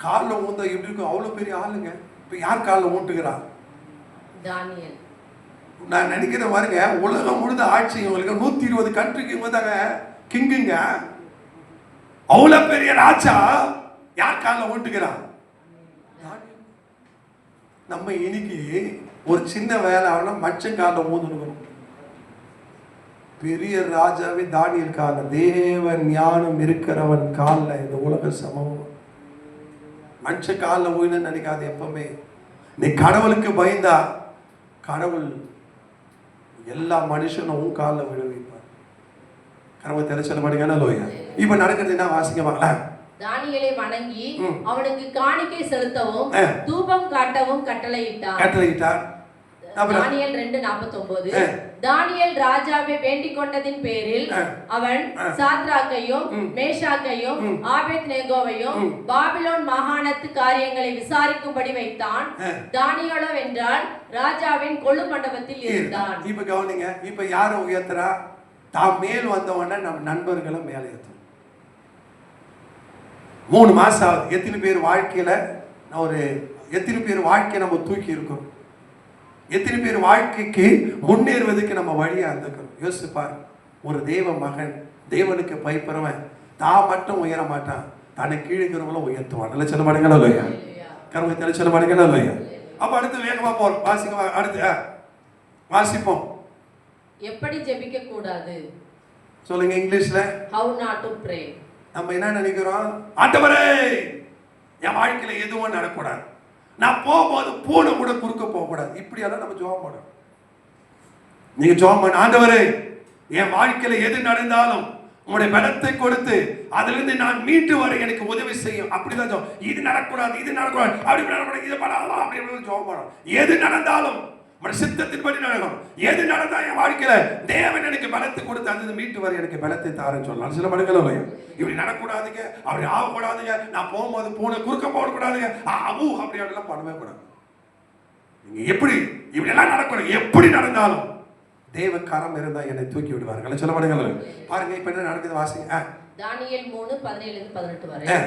காலில் ஊந்த எப்படி இருக்கும்? அவ்வளவு பெரிய ஆளுங்க. இப்ப யார் காலில் ஊண்டுகிறான்? தானியேல். நான் நினைக்கிற பாருங்க, உலகம் முழுத ஆட்சி இவங்களுக்கு 120 கண்ட்ரிக்கு இவங்க கிங்குங்க. அவ்வளவு பெரிய ராஜா யார் காலில் ஊண்டுகிறான்? நம்ம இன்னைக்கு ஒரு சின்ன வேலை ஆகணும் மச்சம் காலில் ஊந்துக்கணும். பெரிய ராஜாவே தானியேல் கால, தேவன் ஞானம் இருக்கிறவன் காலில் இந்த உலக சமம். மனுஷ காலில் ஊயின்னு நினைக்காது. எப்பவுமே நீ கடவுளுக்கு பயந்தா கடவுள் எல்லா மனுஷனும் உன் காலில் விழ வைப்பார். கடவுள் தெரிச்சல மாட்டேங்க. லோயா இப்ப நடக்கிறது என்ன வாசிக்க பார்க்கலாம். தானியேலை வணங்கி அவனுக்கு காணிக்கை செலுத்தவும் தூபம் காட்டவும் கட்டளையிட்டார். தானியேல் 2:49 தானியேல் ராஜாவை வேண்டிக் கொண்டதின் பேரில் அவன் சாத்ராக்கையும் மேஷாக்கையும் ஆபேத்நேகோவையும் பாபிலோன் மாகாணத்து காரியங்களை விசாரிக்கும்படி வைத்தான். தானியேலோ என்றால் ராஜாவின் கொள்ளு மண்டபத்தில் இருந்தான். இப்ப கவனிங்க, இப்ப யார உயர்த்துறா? தாம் மேல் வந்தவன நம்ம நண்பர்களை மேலே ஏற்றும். 3 மாசம் ஆகுது. எத்தனை பேர் வாழ்க்கையில எத்தனை பேர் வாழ்க்கையை நம்ம தூக்கி இருக்கோம்? எத்தனை பேர் வாழ்க்கைக்கு முன்னேறுவதற்கு நம்ம வழியா இருந்துக்கிறோம்? யோசிப்பார். ஒரு தேவ மகன், தேவனுக்கு பயப்படுறவன் தான் மட்டும் உயர மாட்டான், தன்னை கீழுக்கிறவங்களும் உயர்த்துவான். நல்ல சொல்ல மாட்டேங்களா இல்லையா? கருவை தெளிச்ச சொல்ல மாட்டேங்களா இல்லையா? அப்ப அடுத்து வேகமா போறோம், வாசிக்க. அடுத்து வாசிப்போம். எப்படி ஜெபிக்க கூடாது சொல்லுங்க இங்கிலீஷ்ல. how not to pray. நம்ம என்ன நினைக்கிறோம்? ஆண்டவரே என் வாழ்க்கையில எதுவும் நடக்கூடாது, நான் போகும்போது பூனை கூட குறுக்க போக கூடாது. இப்படியெல்லாம் நம்ம ஜெபம் பண்ணணும். நீங்க ஜெபம் பண்ண, ஆண்டவரே என் வாழ்க்கையில எது நடந்தாலும் உங்களுடைய பலத்தை கொடுத்து அதிலிருந்து நான் மீண்டு வர எனக்கு உதவி செய்யும். அப்படிதான் ஜெபம். இது நடக்கூடாது, இது நடக்கூடாது, அப்படி நடக்கூடாது, இது பண்ணலாம், அப்படி ஜெபம் பண்ணணும். எது நடந்தாலும் சித்தத்தின்படி நடக்கும். எது நடந்தா என் வாழ்க்கையில தேவன் எனக்கு பலத்தை கொடுத்து அந்த மீட்டு வர எனக்கு பலத்தை தாரன்னு சொல்லலாம். சில மடங்கள் இல்லையா? இப்படி நடக்கூடாதுங்க, அப்படி ஆகக்கூடாதுங்க, நான் போகும்போது பூனை குறுக்க போடக்கூடாதுங்க, அப்படி அப்படிலாம் பண்ணவே கூடாது. நீங்க எப்படி இப்படி எல்லாம் நடக்கணும்? எப்படி நடந்தாலும் தேவ கரம் இருந்தா என்னை தூக்கி விடுவார்கள். சில மடங்கள் பாருங்க. இப்ப என்ன நடக்குது வாசிங்க. தானியேல் 3:17-18 வரை.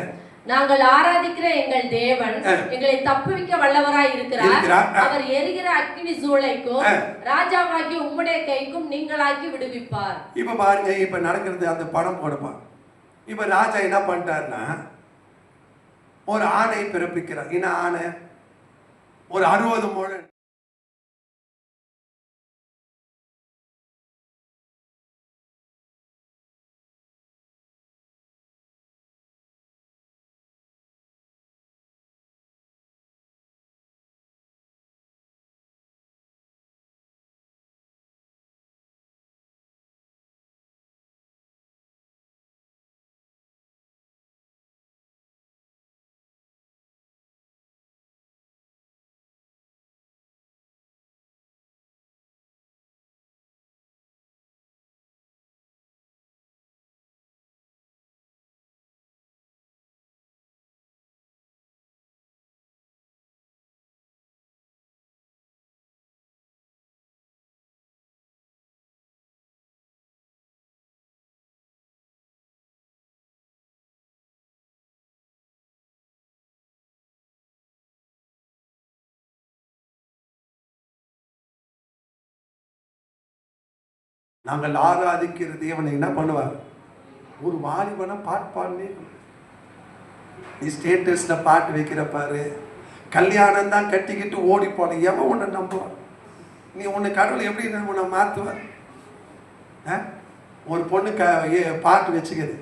நாங்கள் ஆராதிக்கிற எங்கள் தேவன் எங்களை தப்புவிக்க வல்லவராய் இருக்கிறார். அவர் எரிகிற அக்கினி சூளைக்கும் ராஜாவாகிய உம்முடைய கைக்கும் நீங்களாக்கி விடுவிப்பார். இப்ப பாருங்க, இப்ப நடக்கிறது அந்த படம் கொடுப்பான். இப்ப ராஜா என்ன பண்ணிட்டாருன்னா ஒரு ஆணை பிறப்பிக்கிறார். என்ன ஆணை? ஒரு 60 முழம் நாங்கள் ஆராதிக்கிற தேவனை என்ன பண்ணுவார்? ஒரு வாலிபனா பாட்டு பாடுனே. நீ ஸ்டேட்டஸ்ல பாட்டு வைக்கிற பாரு, கல்யாணம் தான் கட்டிக்கிட்டு ஓடி போன எவன் உன்னை நம்புவான்? நீ உன்னை கடவுள் எப்படி உன்னை மாற்றுவார்? ஒரு பொண்ணு பாட்டு வச்சுக்குது,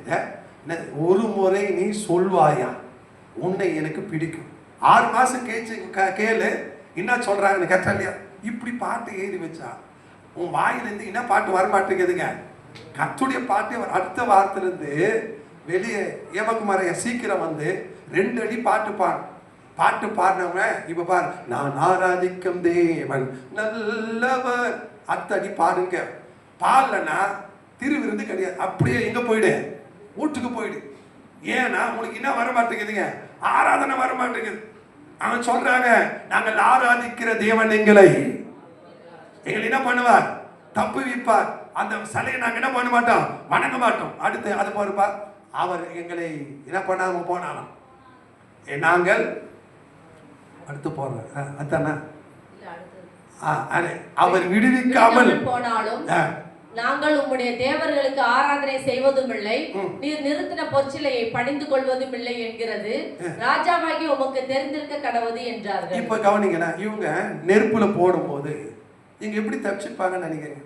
ஒரு முறை நீ சொல்வாயா உன்னை எனக்கு பிடிக்கும். 6 மாசம் கேச்சு கேளு என்ன சொல்றாங்கன்னு கேட்டா இல்லையா? இப்படி பாட்டு எழுதி வச்சா உன் வாயிலிருந்து என்ன பாட்டு வரமாட்டேங்குதுங்க. கர்த்தருடைய பாட்டு அடுத்த வாரத்திலிருந்து வெளியே ஏவகுமாரைய சீக்கிரம் வந்து 2 அடி பாட்டு பாட்டு பாடினவங்க இப்ப பாரு, நான் ஆராதிக்கும் தேவன் நல்லவர், அடுத்த அடி பாடுங்க. பாடலன்னா திருவிருந்து கிடையாது, அப்படியே எங்க போயிடு, வீட்டுக்கு போயிடு. ஏன்னா உங்களுக்கு என்ன வர மாட்டேங்குதுங்க, ஆராதனை வர மாட்டேங்குது. அவன் சொல்றாங்க, நாங்கள் ஆராதிக்கிற தேவன் எங்களை என்ன பண்ணுவார்? தப்பு வைப்பார். அந்த சிலையை நாங்கள் என்ன பண்ண மாட்டோம், வணங்க மாட்டோம். அடுத்து அது போறப்பா, அவர் எங்களை என்ன பண்ணாம போனாலும் நாங்கள் அடுத்து போறோம். அதானே அவர் விடுவிக்காமல் போனாலும் நாங்கள் உம்முடைய தேவர்களுக்கு ஆராதனை செய்வதும் இல்லை, நீர் நிறுத்தின பொற்சிலையை பணிந்து கொள்வதும் இல்லை என்கிறது ராஜாவாகி உமக்கு தெரிந்திருக்க கடவுது என்றார்கள். இப்ப கவனிங்கன்னா, இவங்க நெருப்புல போடும்போது இங்க எப்படி தப்பிச்சுப்பாங்கன்னு நினைக்கிறீங்க?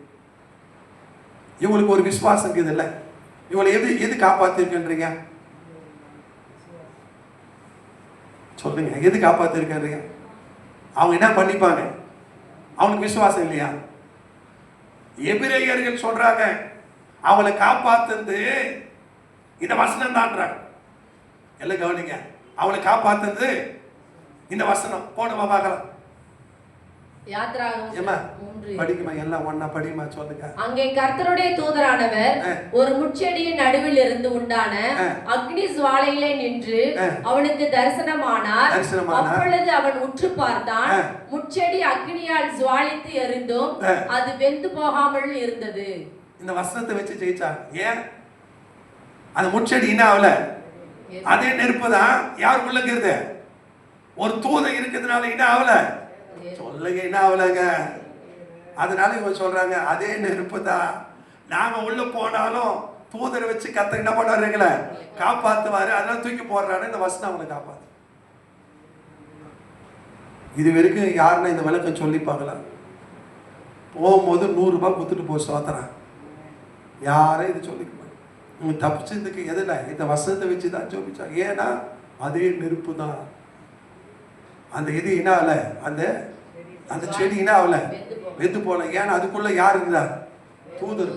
இவங்களுக்கு ஒரு விசுவாசம் இருக்குது இல்ல, இவங்களை எது காப்பாத்திருக்கீங்க சொல்லுங்க, எது காப்பாத்திருக்கீங்க? அவங்க என்ன பண்ணிப்பாங்க? அவனுக்கு விசுவாசம் இல்லையா? எபிரேயர்கள் சொல்றாங்க, அவளை காப்பாத்துறது இந்த வசனம் தான்றாங்க. எல்லாம் கவனிங்க, அவளை காப்பாத்துறது இந்த வசனம். போனவா பார்க்கலாம். அங்கே கர்த்தருடைய தூதரானவர் ஒரு முட்செடியின் நடுவில் இருந்து உண்டான அக்னி ஜுவாலையிலே நின்று அவனுக்கு தரிசனமானார். அப்பொழுது அவன் உற்று பார்த்தான், முட்செடி அக்னியால் ஜுவாலித்து எரிந்தும் அது வெந்து போகாமல் இருந்தது. இந்த வசனத்தை வச்சு ஜெயிச்சாங்க. ஏன்? அந்த முட்செடி என்ன ஆகல? அதே நெருப்பு தான் யார் உள்ளது? ஒரு தூதன் இருக்கிறதுனால என்ன ஆகல? சொல்லுங்க, என்ன ஆகலங்க? அதனால இவங்க சொல்றாங்க, அதே நெருப்பு தான். நாங்க உள்ள போனாலும் தூதரை வச்சு கத்த என்ன பண்ணுவாருங்களே, காப்பாத்துவாரு. அதனால தூக்கி போடுறாரு. இந்த வசனம் அவங்களை காப்பாத்து. இது வரைக்கும் யாருன்னா இந்த விளக்கம் சொல்லிப்பாங்களா? போகும்போது 100 ரூபாய் கொடுத்துட்டு போய் சோத்துறான். யாரும் இது சொல்லிக்குவாங்க. இவங்க தப்பிச்சதுக்கு எதுல? இந்த வசனத்தை வச்சு தான் ஜோபிச்சாங்க. ஏன்னா அதே நெருப்பு தான். அந்த இது என்ன ஆகல? அந்த செடி என்ன ஆகல? வெந்து போல. ஏன்னா அதுக்குள்ள யார் இருந்தா? தூதர்.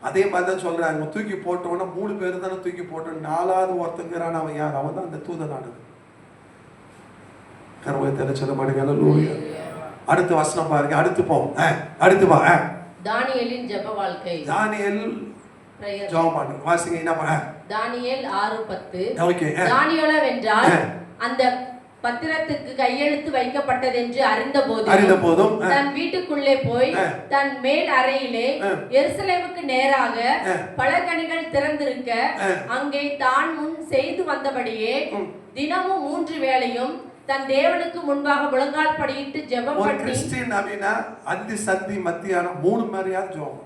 அதே மாதிரி தான் சொல்றாங்க, தூக்கி போட்டோன்னா 3 பேர் தானே தூக்கி போட்டோம், 4வது ஒருத்தங்கிறான். அவன் யார்? அவன் தான் அந்த தூதனானது. கர்மத்தை சொல்ல மாட்டேங்க. அடுத்த வசனம் பாருங்க. அடுத்து போவோம். அடுத்து வா. தானியேலின் ஜெப வாழ்க்கை. தானியேல் ஜெபம் பண்ணு. வாசிங்க. என்ன? தானியேல் 6:10. ஓகே. தானியேல் வென்றால் அந்த பத்திரத்துக்கு கையெழுத்து வைக்கப்பட்டது என்று அறிந்த போதும் தன் வீட்டுக்குள்ளே போய் தன் மேல் அறையிலே எருசலேமுக்கு நேராக பழக்கணிகள் திறந்திருக்க அங்கே தான் முன் செய்து வந்தபடியே தினமும் 3 வேளையும் தன் தேவனுக்கு முன்பாக முழங்கால் படியிட்டு ஜெபம் பண்ணி. கிறிஸ்டியன் அப்படின்னா அந்தி சந்தி மத்தியானம் 3 மாதிரியாவது ஜெபம்.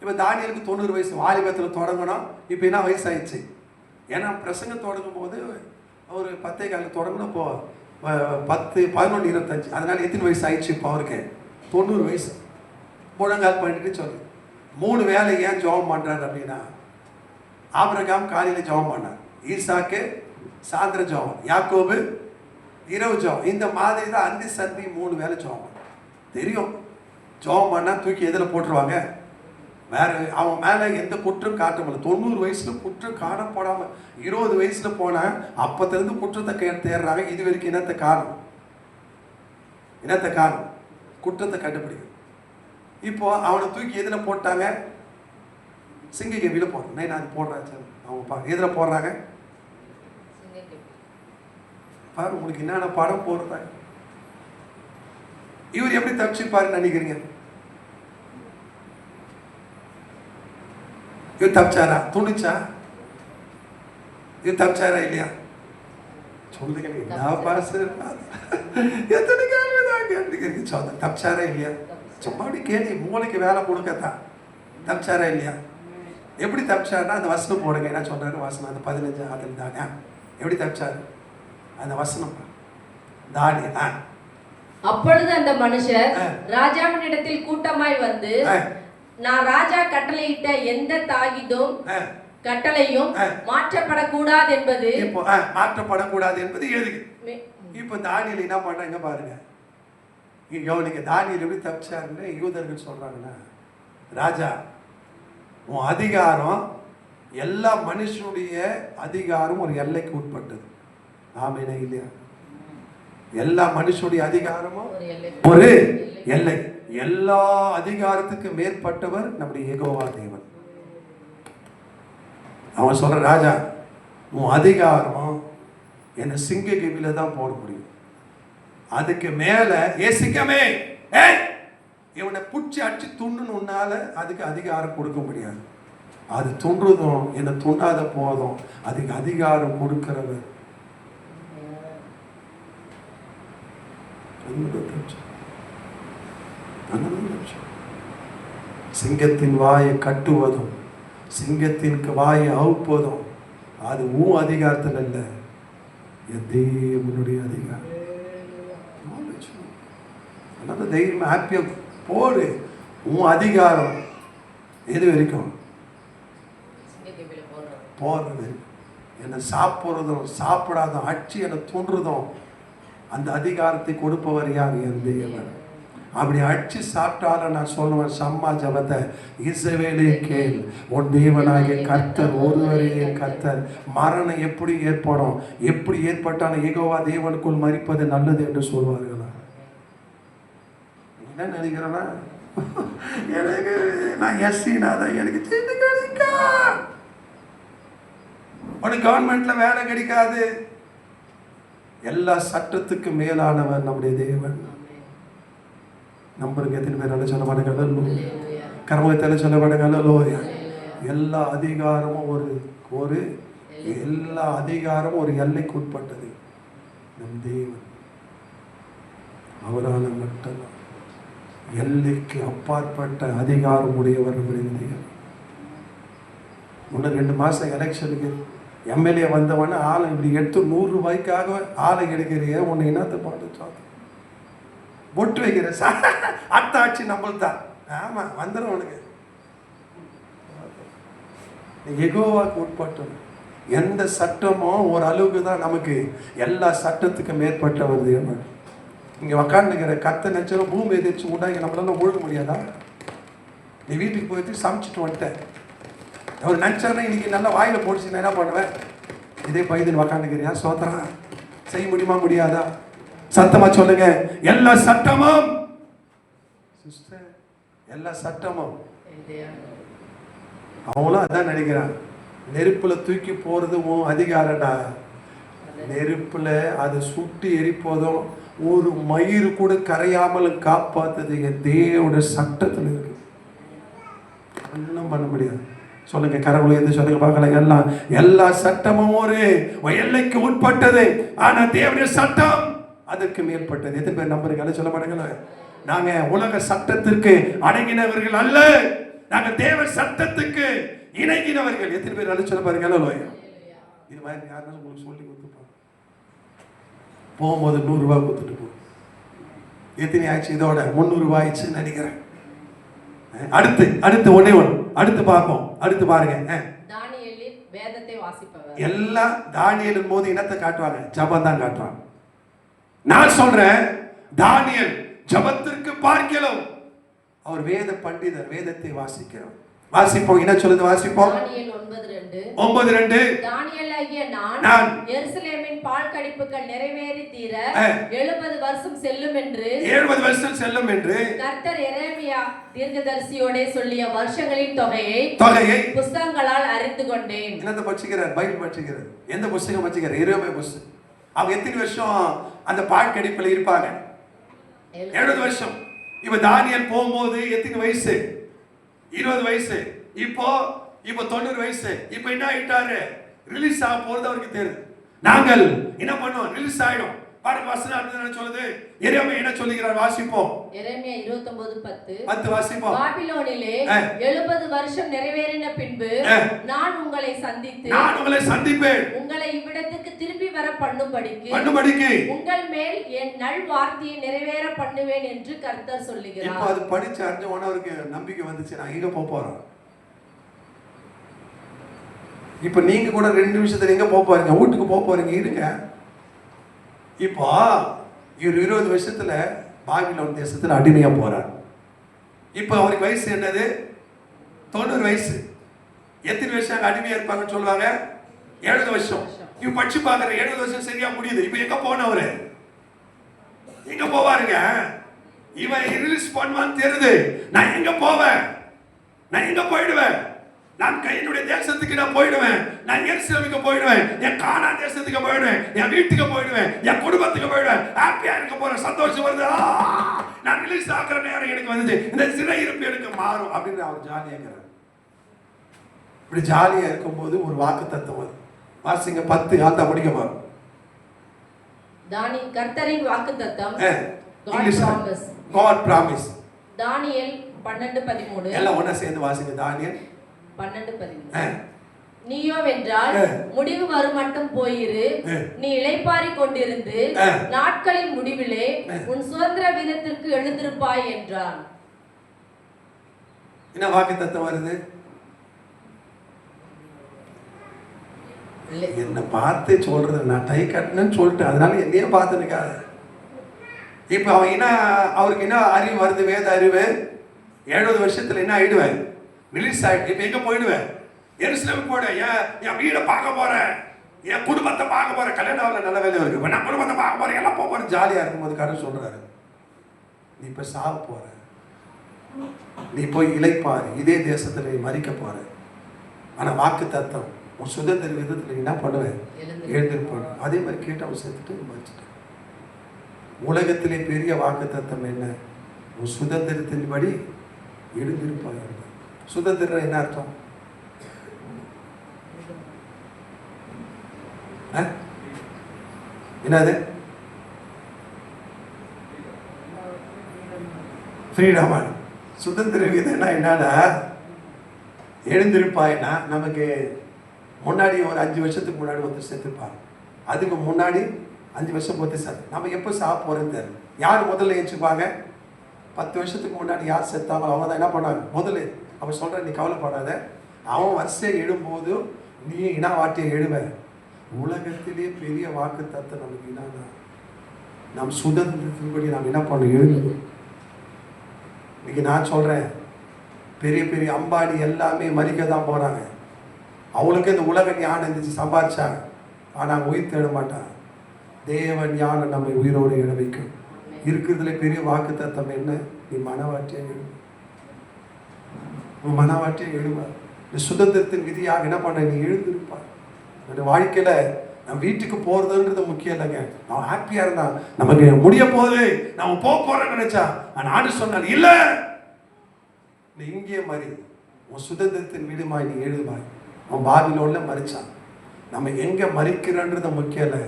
இப்ப தானியேலுக்கு 90 வயசு, வாலிபத்துல தொடங்கணும். இப்ப என்ன வயசாயிடுச்சு? ஏன்னா பிரசங்கம் தொடங்கும் போது ஒரு 10 காலுக்கு தொடங்கணும். இப்போ 10, 11, 25. அதனால எத்தனை வயசு ஆயிடுச்சு? இப்போ அவருக்கு 90 வயசு. முழங்கால் பண்ணிட்டு சொல்லு. 3 வேலை ஏன் ஜெபம் பண்றாரு அப்படின்னா, ஆபிரகாம் காலையில ஜெபம் பண்ணார், ஈசாக்கு சாயந்திரம் ஜெபம், யாக்கோபு இரவு ஜெபம். இந்த மாதிரி தான் அந்தி சந்தி 3 வேலை ஜெபம். தெரியும், ஜெபம் பண்ணா தூக்கி எதில் போட்டுருவாங்க? வேற அவன் மேல எந்த குற்றம் காட்ட முடியல. 90 வயசுல குற்றம் காணப்படாம 20 வயசுல போன அப்பத்திலிருந்து குற்றத்தை தேடுறாங்க. இது வரைக்கும் என்னத்தை காணும்? குற்றத்தை கண்டுபிடிக்கும். இப்போ அவனை தூக்கி எதுல போட்டாங்க? சிங்க வீடு போடுறேன். நான் அது போடுறேன் சார். அவங்க எதுல போடுறாங்க பாரு. உங்களுக்கு என்னென்ன படம் போடுறாங்க. இவர் எப்படி தப்பிச்சுப்பாருன்னு நினைக்கிறீங்க? இவர் தப்பிச்சாரா? துணிச்சா? இவர் தப்பிச்சாரா இல்லையா? சொல்லுங்க. எத்தனை கேள்விதான் கேட்டுக்கிறீங்க? தப்பிச்சாரா இல்லையா? சும்மா அப்படி கேள்வி மூளைக்கு வேலை கொடுக்கத்தான். தப்பிச்சாரா இல்லையா? எப்படி தப்பிச்சாருன்னா அந்த வசனம் போடுங்க. என்ன சொல்றாரு வசனம்? அந்த 15 அதில் தானே எப்படி தப்பிச்சாரு அந்த வசனம் தானியேல். அப்பொழுது அந்த மனுஷர் ராஜாவின் இடத்தில் கூட்டமாய் வந்து, நான் ராஜா கட்டளையிட்ட எந்த தாகீதும் கட்டளையும் மாற்றப்படக்கூடாது என்பது மாற்றப்படக்கூடாது என்பது எழுது. இப்ப தானியேல் என்ன பண்றாங்க பாருங்க. நீங்க தானியேல் எப்படி தப்பிச்சாருன்னு யூதர்கள் சொல்றாங்கன்னா, ராஜா உன் அதிகாரம் எல்லா மனுஷனுடைய அதிகாரம் ஒரு எல்லைக்கு உட்பட்டது. ஆமென் இல்லையா? எல்லா மனுஷனுடைய அதிகாரமும் ஒரு எல்லை. எல்லா அதிகாரத்துக்கு மேற்பட்டவர் நம்முடைய யெகோவா தேவன். அவன் சொல்ற, ராஜா உன் அதிகாரம் என்ன சிங்க கெபில தான் போட முடியும். அதுக்கு மேல சிங்கமே இவனை புடிச்சு அடிச்சு துண்ணுன்னு உன்னால அதுக்கு அதிகாரம் கொடுக்க முடியாது. அது துண்டுறதும் என்ன துண்ணாத போதும் அதுக்கு அதிகாரம் கொடுக்கிறவர். சிங்கத்தின் வாயை கட்டுவதும் சிங்கத்தின் வாயை அவுப்பதும் அது உன் அதிகாரத்தில் அல்ல, தேவனுடைய அதிகாரம். தைரியமா ஹாப்பியா போடு. உன் அதிகாரம் எது வரைக்கும் போறது? என்னை சாப்பிட்றதும் சாப்பிடாதும் அடிச்சு என்னை தூண்டுறதும் அந்த அதிகாரத்தை கொடுப்பவர் யார்? என் தேவன். அப்படி அடிச்சு சாப்பிட்டாலும் நான் சொல்லுவேன் சம்மா ஜபத்தை, இஸ்ரவேலே கேள், உன் தேவனாகிய கர்த்தர் ஒருவரே கர்த்தர். மரணம் எப்படி ஏற்படும், எப்படி ஏற்பட்டாலும் யெகோவா தேவனுக்குள் மரிப்பது நல்லது என்று சொல்வார்கள். என்ன நினைக்கிறேன்னா, எனக்கு நான் எஸ்சினாதான் எனக்கு சீட்டு கிடைக்கா, உனக்கு கவர்மெண்ட்ல வேலை கிடைக்காது. எல்லா சட்டத்துக்கு மேலானவர் நம்முடைய தேவன். நம்பருக்கு எத்தனை பேர் சொல்ல மாட்டேங்க? கர்மத்தில் சொல்ல மாட்டேங்க. எல்லா அதிகாரமும் ஒரு எல்லா அதிகாரமும் ஒரு எல்லைக்கு உட்பட்டது. நம் தேவன் அவரால் மட்டும்தான் எல்லைக்கு அப்பாற்பட்ட அதிகாரம் உடையவர் நம்முடைய தேவன். இன்னும் 2 மாசம் எலெக்ஷனுக்கு எம்எல்ஏ வந்தவன ஆளை இப்படி எடுத்து 100 ரூபாய்க்காக ஆளை எடுக்கிறிய, உன்னை என்னத்தை பாட்டு பொட்டு வைக்கிற அத்தாட்சி நம்மள்தான். ஆமா வந்துடும் உனக்கு. யெகோவாக்கு உட்பட்டது. எந்த சட்டமும் ஒரு அளவுக்கு தான் நமக்கு. எல்லா சட்டத்துக்கு மேற்பட்டவர் தேவன். இங்க உக்காந்துக்கிற கத்த நினைச்சாலும் பூமி எதிர்த்து உண்டாங்க நம்மளால ஒழுக முடியாதா? நீ வீட்டுக்கு போயிட்டு சமைச்சிட்டு வந்துட்டேன், அவர் நினைச்சாருன்னா இன்னைக்கு நல்லா வாயில போட்டுச்சு, நான் என்ன பண்ணுவேன்? இதே பையன் உக்காந்துக்கிறியா? சோத்திரம் செய்ய முடியுமா முடியாதா? சத்தமா சொல்லுங்க. எல்லா சட்டமும் சிஸ்டர், எல்லா சட்டமும் அவங்களும் அதான் நினைக்கிறான். நெருப்புல தூக்கி போறது உன் அதிகாரம்டா. நெருப்புல அதை சுட்டு எரிப்பதும் ஒரு மயிறு கூட கரையாமல் காப்பாத்தது என் தேவனுடைய சட்டத்தில் இருக்கு. ஒன்றும் பண்ண முடியாது. சொல்லுங்க, கடவுளை எது சொல்லுங்க பார்க்கலாம். எல்லா சட்டமும் ஒரு எல்லைக்கு உட்பட்டது. ஆனா தேவனுடைய சட்டம் அதற்கு மேற்பட்டது. எத்தனை பேர் நம்புறீங்க? சொல்ல மாட்டேங்களா? நாங்க உலக சட்டத்திற்கு அடங்கினவர்கள் அல்ல, நாங்க தேவ சட்டத்துக்கு இணங்கினவர்கள். எத்தனை பேர் சொல்ல பாருங்க. இது மாதிரி யாருன்னா உங்களுக்கு சொல்லி கொடுத்துப்பாங்க. போகும்போது 100 ரூபாய் கொடுத்துட்டு போ. எத்தனை ஆயிடுச்சு? இதோட 300 ரூபாய் ஆயிடுச்சுன்னு நினைக்கிறேன். அடுத்து ஒன்னே ஒன்று அடுத்து பார்ப்போம். அடுத்து பாருங்க. தானியேலின் வேதத்தை வாசிப்பவர். எல்லாம் தானியேலின் போது இனத்தை காட்டுவாங்க, ஜபம் தான் காட்டுவாங்க. நான் சொல்றேன், தானியேல் ஜபத்திற்கு பார்க்கலாம். அவர் வேத பண்டிதர், வேதத்தை வாசிக்கிறோம். வாசிப்போம். என்ன சொல்லுது? வாசிப்போம். தானியேல் 9:2. 9:2. தானியேலாகிய நான் எருசலேமின் பால் கடிப்புகள் நிறைவேறி தீர 70 வருஷம் செல்லும் என்று கர்த்தர் எரேமியா தீர்க்கதரிசியோடே சொல்லிய வருஷங்களின் தொகையை புத்தகங்களால் அறிந்து கொண்டேன். என்னத்தை படிச்சுக்கிறார்? பைபிள் படிச்சுக்கிறார். எந்த புத்தகம் படிச்சுக்கிறார்? எரேமியா புத்தகம். அவங்க எத்தனை வருஷம் அந்த பால் கடிப்புல இருப்பாங்க? 70 வருஷம். இப்ப தானியேல் போகும்போது எத்தனை வயசு? 20 வயசு. இப்போ 90 வயசு. இப்போ என்ன ஆயிட்டாரு? ரிலீஸ் ஆக போறது அவருக்கு தெரியுது. நாங்கள் என்ன பண்ணோம்? ரிலீஸ் ஆயிடும். பாருங்க வசனம் என்ன சொல்லுது? எரேமியா என்ன சொல்லுகிறார்? வாசிப்போம். எரேமியா 29:10. 10 வாசிப்போம். பாபிலோனிலே 70 வருஷம் நிறைவேறின பின்பு நான் உங்களை சந்திப்பேன். உங்களை இவ்விடத்துக்கு திரும்பி வர பண்ணும்படிக்கு உங்கள் மேல் என் நல் வார்த்தையை நிறைவேற பண்ணுவேன் என்று கர்த்தர் சொல்லுகிறார். இப்போ அது படிச்ச அஞ்சு அவருக்கு நம்பிக்கை வந்துச்சு, நான் எங்க போறோம். இப்போ நீங்க கூட 2 நிமிஷத்துல எங்க போறீங்க? வீட்டுக்கு போறீங்க. இருங்க. இப்போ 20 வருஷத்துல பாபிலோன் தேசத்துல அடிமையா போறார். இப்போ அவருக்கு வயசு என்னது? 90 வயசு. எத்தனை வருஷம் அடிமையா இருப்பாங்கன்னு சொல்லுவாங்க? 70 வருஷம். இவன் படிச்சு பாக்குற 70 வருஷம் சரியா முடியுது. இப்போ எங்க போனவரு? எங்க போவாருங்க? இவன் ரிலீஸ் பண்ணுவான்னு தெரியுது. நான் எங்க போவேன்? நான் எங்க போயிடுவேன்? நான் என்னுடைய தேசத்துக்கு நான் போயிடுவேன். நான் எருசலேமுக்கு போயிடுவேன். என் கானான் தேசத்துக்கு போயிடுவேன். என் வீட்டுக்கு போயிடுவேன். என் குடும்பத்துக்கு போயிடுவேன். ஹாப்பியா இருக்க போறேன். சந்தோஷம் வருது. நான் ரிலீஸ் ஆகிற நேரம் எனக்கு வந்து இந்த சிறை இருப்பு எனக்கு மாறும் அப்படின்னு அவர் ஜாலியா இருக்கிறார். இப்படி ஜாலியா இருக்கும்போது ஒரு வாக்கு தத்துவம் வாசிங்க 10 ஆத்தா முடிக்க போறோம். கர்த்தரின் வாக்கு தத்தம். God promise. தானியேல் 12:13. எல்லாம் ஒண்ணா சேர்ந்து வாசிங்க. தானியேல் 12:13. நீயோவென்றால் முடிவு வரும் மட்டும் போயிரு. நீ இளைப்பாரி கொண்டிருந்து நாட்களின் முடிவிலே உன் சுதந்திர வீதத்திற்கு எழுந்திருப்பாய் என்றான். என்ன வாக்கு தத்துவம் வருது? என்ன பார்த்து சொல்றது, நான் டை கட்டணும்னு சொல்லிட்டு அதனால என்னையே பார்த்துருக்காரு. இப்ப அவன் என்ன, அவருக்கு என்ன அறிவு வருது? வேத அறிவு. 70 வருஷத்துல என்ன ஆயிடுவேன்? ரிலீஸ் ஆயிட்டு. இப்ப எங்க போயிடுவேன்? எருசலேமுக்கு போயிடுவேன். என் வீடை பார்க்க போறேன், என் குடும்பத்தை பார்க்க போறேன். கல்யாணம் நல்ல வேலை இருக்கு, நான் குடும்பத்தை பார்க்க போறேன், எல்லாம் போறேன். ஜாலியா இருக்கும்போது கடவுள் சொல்றாரு, நீ இப்ப சாவ போற, நீ போய் இளைப்பாரு, இதே தேசத்துல நீ மறிக்க போற. ஆனா வாக்கு தத்தம் உன் சுதந்திர விதத்துல என்ன பண்ணுவேன்? எழுந்திருப்பான். அதே மாதிரி கேட்டவன் சேர்த்துட்டு மறிச்சிட்டான். உலகத்திலே பெரிய வாக்கு தத்தம் என்ன? உன் சுதந்திரத்தின்படி எழுந்திருப்பாங்க. சுதந்திரம் என்ன அர்த்தம்? என்னது? ஃப்ரீடம். சுதந்திர விதம்னா என்னன்னா, எழுந்திருப்பாய்னா நமக்கு முன்னாடி ஒரு 5 வருஷத்துக்கு முன்னாடி ஒருத்தர் செத்துருப்பாங்க. அதுக்கு முன்னாடி 5 வருஷம் பொறுத்து செத்து. நம்ம எப்போ சாப்பிட போறோன்னு தெரியல. யார் முதல்ல ஏச்சுப்பாங்க? 10 வருஷத்துக்கு முன்னாடி யார் செத்தாங்களோ அவங்க தான் என்ன பண்ணாங்க முதல்ல. அவன் சொல்ற, நீ கவலைப்படாத, அவன் வரிசையை எழும்போது நீ இனா வாட்டியை எழுவ. உலகத்திலே பெரிய வாக்கு தத்தை நமக்கு என்னன்னா, நம் சுதந்திரத்தின்படி நாம் என்ன பண்ண எழுது. இன்னைக்கு நான் சொல்றேன், பெரிய பெரிய அம்பானி எல்லாமே மறிக்க தான் போறாங்க. அவளுக்கு இந்த உலக ஞானம் இருந்துச்சு, சம்பாதிச்சாங்க. ஆனால் உயிர் தேட மாட்டாங்க. தேவன் ஞானம் நம்மை உயிரோடு இட வைக்கும். இருக்கிறதுல பெரிய வாக்கு தத்தம் என்ன? நீ மனவாட்டியை எழுவ. மனவாட்டியை எழுவார். இந்த சுதந்திரத்தின் விதியாக என்ன பண்ண? நீ எழுந்திருப்பார். என்னோட வாழ்க்கையில நம்ம வீட்டுக்கு போறதுன்றது முக்கியம் இல்லைங்க. அவன் ஹாப்பியா இருந்தான், நமக்கு முடிய போகுது, நம்ம போறேன்னு நினைச்சா நாடு சொன்னான், இல்ல நீ இங்கே மறி, உன் சுதந்திரத்தின் வீடுமாய் நீ எழுதுவாய். அவன் பாபிலோன்ல மறிச்சான். நம்ம எங்க மறிக்கிறன்றது முக்கியம் இல்லை,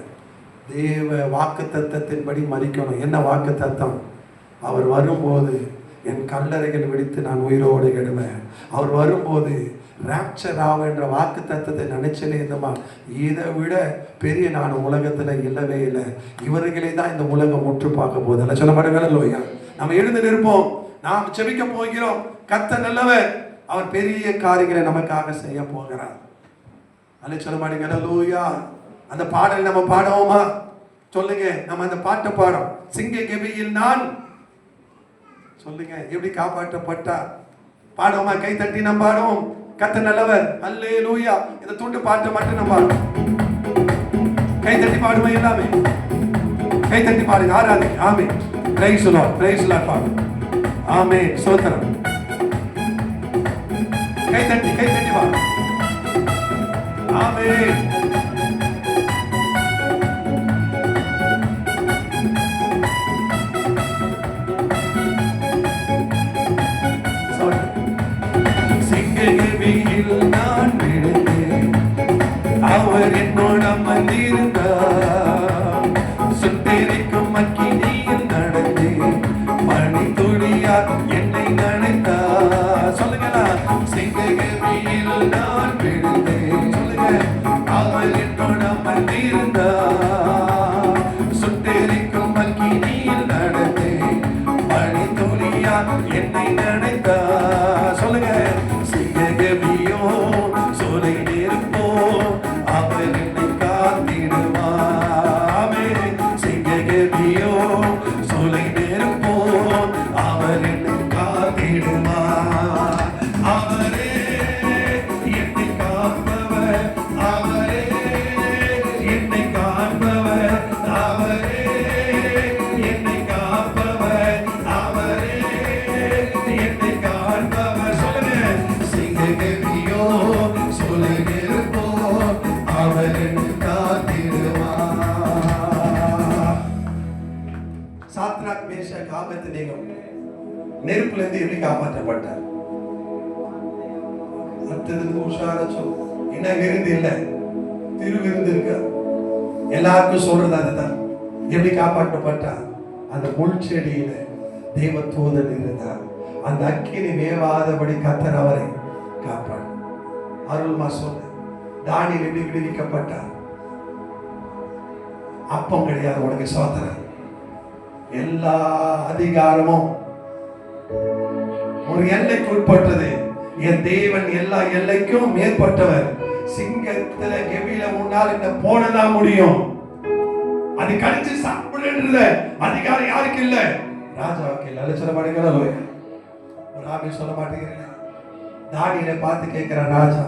தேவ வாக்கு தத்தத்தின்படி மறிக்கணும். என்ன வாக்கு தத்தம்? அவர் வரும்போது என் கல்லறைகள் வெடித்து நான் உயிரோடு எழுவேன். அவர் வரும்போது ராப்சர் ஆவன்ற வாக்கு தத்தத்தை நினைச்சலே இருந்தமா, இதை விட பெரிய நான் உலகத்துல இல்லவே இல்லை. இவர்களே தான் இந்த உலகம் முற்று பார்க்க போகுது. அல்ல சொல்ல மாட்டேங்க. நம்ம எழுந்து நிற்போம், நாம் செபிக்க போகிறோம். கர்த்தர் நல்லவர், அவர் பெரிய காரியங்களை நமக்காக செய்ய போகிறார். அல்ல சொல்ல மாட்டேங்க. அந்த பாடல் நம்ம பாடுவோமா? சொல்லுங்க, நம்ம அந்த பாட்டை பாடும். சிங்க கெபியில் நான் சொல்லுங்க, எப்படி காப்பாற்றப்பட்டா பாடுவோமா? கை தட்டி நம்ம பாடுவோம். கர்த்தர் நல்லவர், அல்லேலூயா. இந்த துண்டு பாட்டை மட்டும் நம்ம கை தட்டி பாடுவோம். எல்லாமே கை தட்டி பாடுங்க, ஆராதிங்க. ஆமே, பிரைஸ் லார்ட், பிரைஸ் லார்ட் பாடு. ஆமே, ஸ்தோத்திரம். கை தட்டி பாடு. ஆமே. நான் விழுந்தேன், அவர் என்னோட மந்திருந்தார். சுத்திர அமர்ந்திருந்தார். சுட்டெரிக்கும் அக்கினியில் நடந்தேன், மழை துளியா என்னை நனைத்தார். சொல்லுங்க. சிங்ககவியோ சோலை நெருப்போ அவர் என்னை காத்திடுவாமே. சிங்ககவியோ சோலை நெருப்போ அவர் என்னை காத்திடுவார். அவரே என்னை காப்பவர், அவரே என்னை காப்பவர், அவரே என்னை காப்பவர், அவரே என்னை காப்பவர். சொல்லுங்க. சிங்ககவியோ சோலை நெருப்போ அவர் என்னை காத்திடுவார். சாத்ராக், மேஷாக், ஆபேத்நேகோ நெருப்புல இருந்து எப்படி காப்பாற்றப்பட்டார்? அடுத்தது உஷாரா சொல். என்ன விருந்து இல்ல, திருவிருந்து இருக்கு. எல்லாருக்கும் சொல்றது அதுதான். எப்படி காப்பாற்றப்பட்டார்? அந்த முள் செடியில தேவ தூதன் இருந்தார். அந்த அக்கினி வேவாதபடி கர்த்தர் அவரை காப்பாடு. அருள்மா சொல்ல. தானியேல் எப்படி விடுவிக்கப்பட்டார்? அப்பம் கிடையாது உனக்கு சோதனை. எல்லா அதிகாரமும் ஒரு எல்லைக்கு உட்பட்டது. என் தேவன் எல்லா எல்லைக்கும் மேற்பட்டவர். சிங்கத்துல கெபில முன்னால் என்ன போனதான் முடியும். அது கடிச்சு சாப்பிடுன்ற அதிகாரம் யாருக்கு இல்ல? ராஜாவுக்கு இல்ல. சொல்ல மாட்டீங்களா? ஒரு ஆமி சொல்ல மாட்டேங்கிறீங்க. தானியேலை பார்த்து கேட்கிற ராஜா,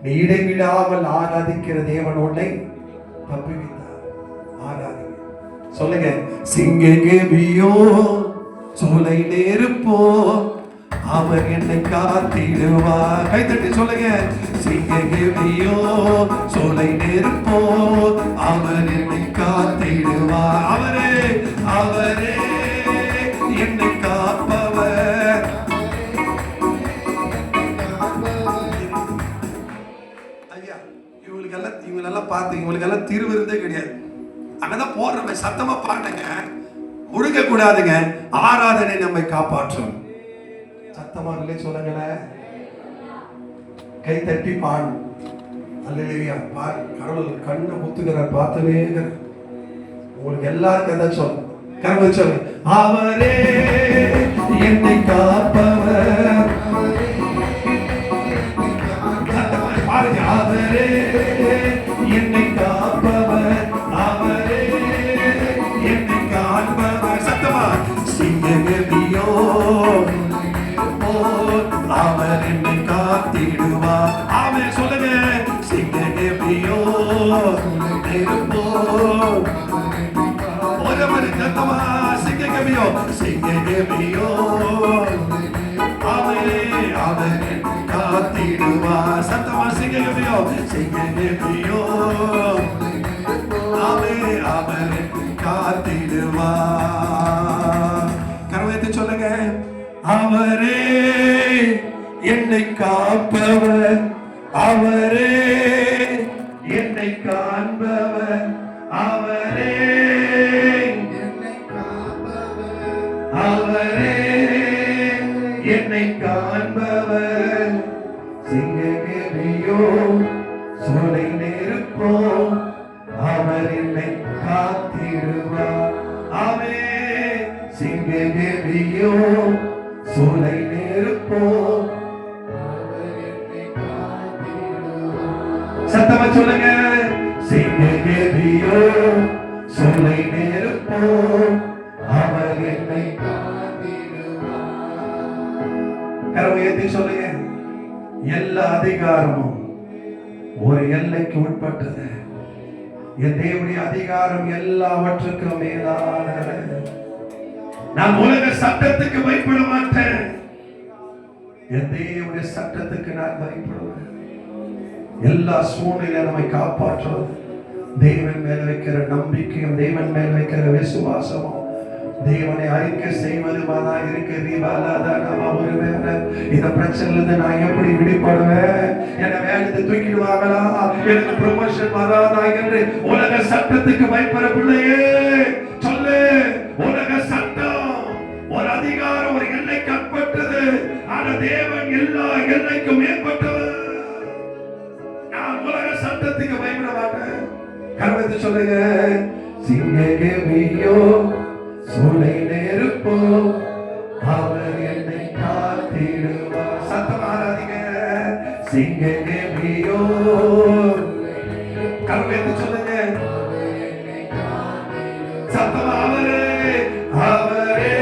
நீ இடைவிடாமல் ஆராதிக்கிற தேவன் உன்னை தப்புவித்தார். ஆராதி. சொல்லுங்க. சிங்ககவியோ சோலை நெருப்போ அவர் என்னை காத்திடுவார். கைத்தட்டி சொல்லுங்க. சிங்ககவியோ சோலை நெருப்போ அவர் என்னை காத்திடுவார். அவரே, அவரே என்னை காப்பவர். ஐயா, இவங்களெல்லாம் பார்த்து இவங்களுக்கெல்லாம் திருவிருந்தே கிடையாது. அங்கதான் போடுறவங்க சத்தமா பாடுங்க, முழுங்க கூடாதுங்க. ஆராதனை நம்மை காப்பாற்றும். சத்தமா இல்லை சொல்லுங்களேன். கை தட்டி பாடு. அல்லேலூயா. பாரு, கடவுள் கண்ணை முத்துகிறார், பார்த்துவே இருக்கிறார். உங்களுக்கு எல்லாருக்கும் எதாவது சொல்லு. கரவை சொல்லு. அவரே என்னை காப்பவர். பாருங்க. அவரே என்னை காப்பவர், அவரே என்னை காண்பவர். சத்தமா. சிங்ககவியோ அவர் என்னை காத்திடுவார். ஆமென் சொல்லுங்க. சிங்ககவியோ நெருப்போ ஒருவர் சத்தமா. சிங்ககவியோ, சிங்ககவியோ அவரே அவர் என்னை காத்திடுவார். சத்தமா. சிங்ககவியோ, சிங்ககவியோ அவரே அவர் என்னை காத்திடுவார். கரவைத்து சொல்லுங்க. அவரே என்னை காப்பவர், அவரே என்னை காண்பவர், அவரே என்னை காப்பவர், அவரே என்னை காண்பவர். சிங்ககவியோ சோலை நெருப்போ அவர் என்னை காத்திடுவார். அவரே சிங்ககவியோ சோலை நெருப்போ அவர் என்னை காத்திடுவார். சத்தமா சொல்லுங்க. சிங்ககவியோ சோலை நெருப்போ அவர் என்னை காத்திடுவார். கரவை ஏத்தி சொல்லுங்க. எல்லா அதிகாரமும் ஒரு எல்லைக்கு உட்பட்டது. என் தேவனுடைய அதிகாரம் எல்லாவற்றுக்கும் மேலானது. நான் உலக சட்டத்துக்கு பயப்பட மாட்டேன். என் தேவனுடைய சட்டத்துக்கு நான் பயப்படுவேன். எல்லா சூழ்நிலையும் நம்மை காப்பாற்றுவது தேவன் மேல் வைக்கிற நம்பிக்கையும் தேவன் மேல் வைக்கிற விசுவாசமும் தேவனை அறிக்கை செய்வதுமாதான் இருக்கு. இந்த பிரச்சனையிலிருந்து நான் எப்படி விடுபடுவேன்? என்ன வேலையை தூக்கிடுவாங்களா? எனக்கு ப்ரமோஷன் வராதா என்று உலக சட்டத்துக்கு பயப்பட பிள்ளையே சொல்லு. உலக சட்டம் ஒரு அதிகாரம் ஒரு எல்லைக்கு உட்பட்டது. ஆனா தேவன் எல்லா எல்லைக்கும் மேற்பட்டவர். நான் உலக சட்டத்துக்கு பயப்பட மாட்டேன். கரவத்தை சொல்லுங்க. சிங்ககேபியோ சூளை நெருப்போ அவர் என்னை காத்திடுவார். சத்தமாராதிங்க. சிங்ககேபியோ கரவத்தை சொல்லுங்க. சத்தமா அவரே அவரே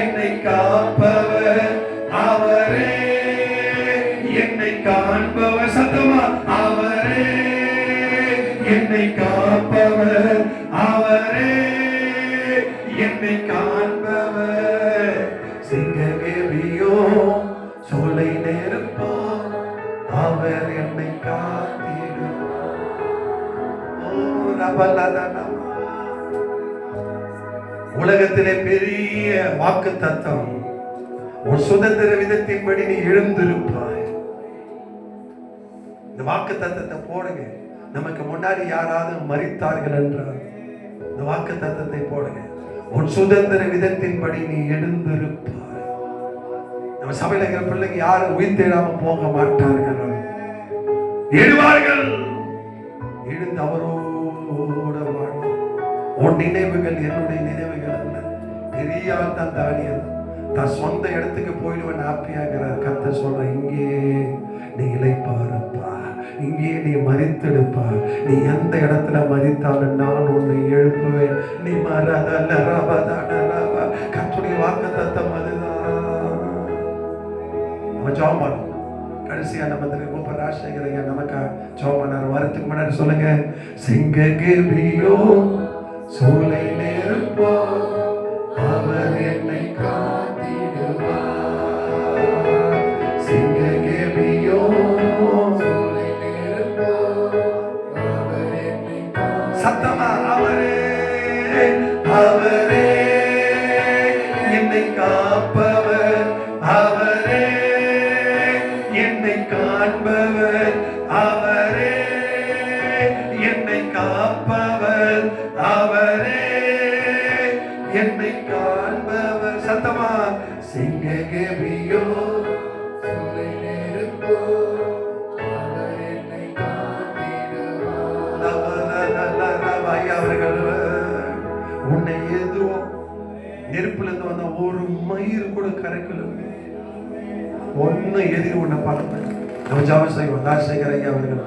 என்னை காப்பவர், அவரே என்னை காண்பவர். சத்தமா அவரே என்னை காப்பவர், அவரே என்னை காண்பவர். சிங்ககேபியோ சோலை நெருப்போ அவர் என்னை காத்திடுவார். ஓ ரபலதனா. உலகத்திலே பெரிய வாக்கு தத்தம், ஒரு சுதந்திர விதத்தின்படி நீ எழுந்திருப்பாய். இந்த வாக்கு தத்தத்தை போடுங்க. நமக்கு முன்னாடி யாராவது மரித்தார்கள் என்றால் இந்த வாக்கு தத்தத்தை போடுங்க. ஒரு சுதந்திர விதத்தின்படி நீ எழுந்திருப்பாய். நம்ம சபையில இருக்கிற பிள்ளைங்க யாரும் உயிர் தேடாம போக மாட்டார்கள், எழுவார்கள். எழுந்து அவரோட வாழ்வு. உன் நினைவுகள் என்னுடைய நினைவுகள் அல்ல. பெரிய தான் தானியல் தான் சொந்த இடத்துக்கு போயிடுவேன் ஹாப்பியாகிறார். கத்த சொல்ற, இங்கே நீ இளைப்பாருப்பா, இங்கே நீ மரித்தெடுப்பா. நீ எந்த இடத்துல மரித்தாலும் நான் உன்னை எழுப்புவேன். நீ மறதல்ல ரபதனரப. கர்த்தருடைய வாக்குத்தத்தம் அதுதான். நம்ம ஜெபம் பண்ணுவோம். கடைசியா நம்ம ரொம்ப ராஜசேகரையா நமக்கு ஜெபம் பண்ணார். வரத்துக்கு முன்னாடி சொல்லுங்க. சிங்ககேபியோ சூளை நெருப்போ அவர் என்னை காத்திடுவார். சிங்ககேபியோ சூளை நெருப்போ அவர் என்னை காத்திடுவார். சத்தமா அவரே அவரே என்னை காப்பவர், அவரே என்னை காண்பவர், அவரே என்னை காப்பவர், அவரே என்னை காண்பவர். சத்தமா. சிங்ககேபியோ சூளை நெருப்போ அவர் என்னை காத்திடுவார். அவர்கள் உன்னை எதுவும் நெருப்புல இருந்து வந்த ஒரு மயிர் கூட கரைக்கல, ஒன்னு எதிரி உன்னை பார்க்க. நம்ம ஜெபம் செய்வோம். ராஜசேகர் ஐயா அவர்கள்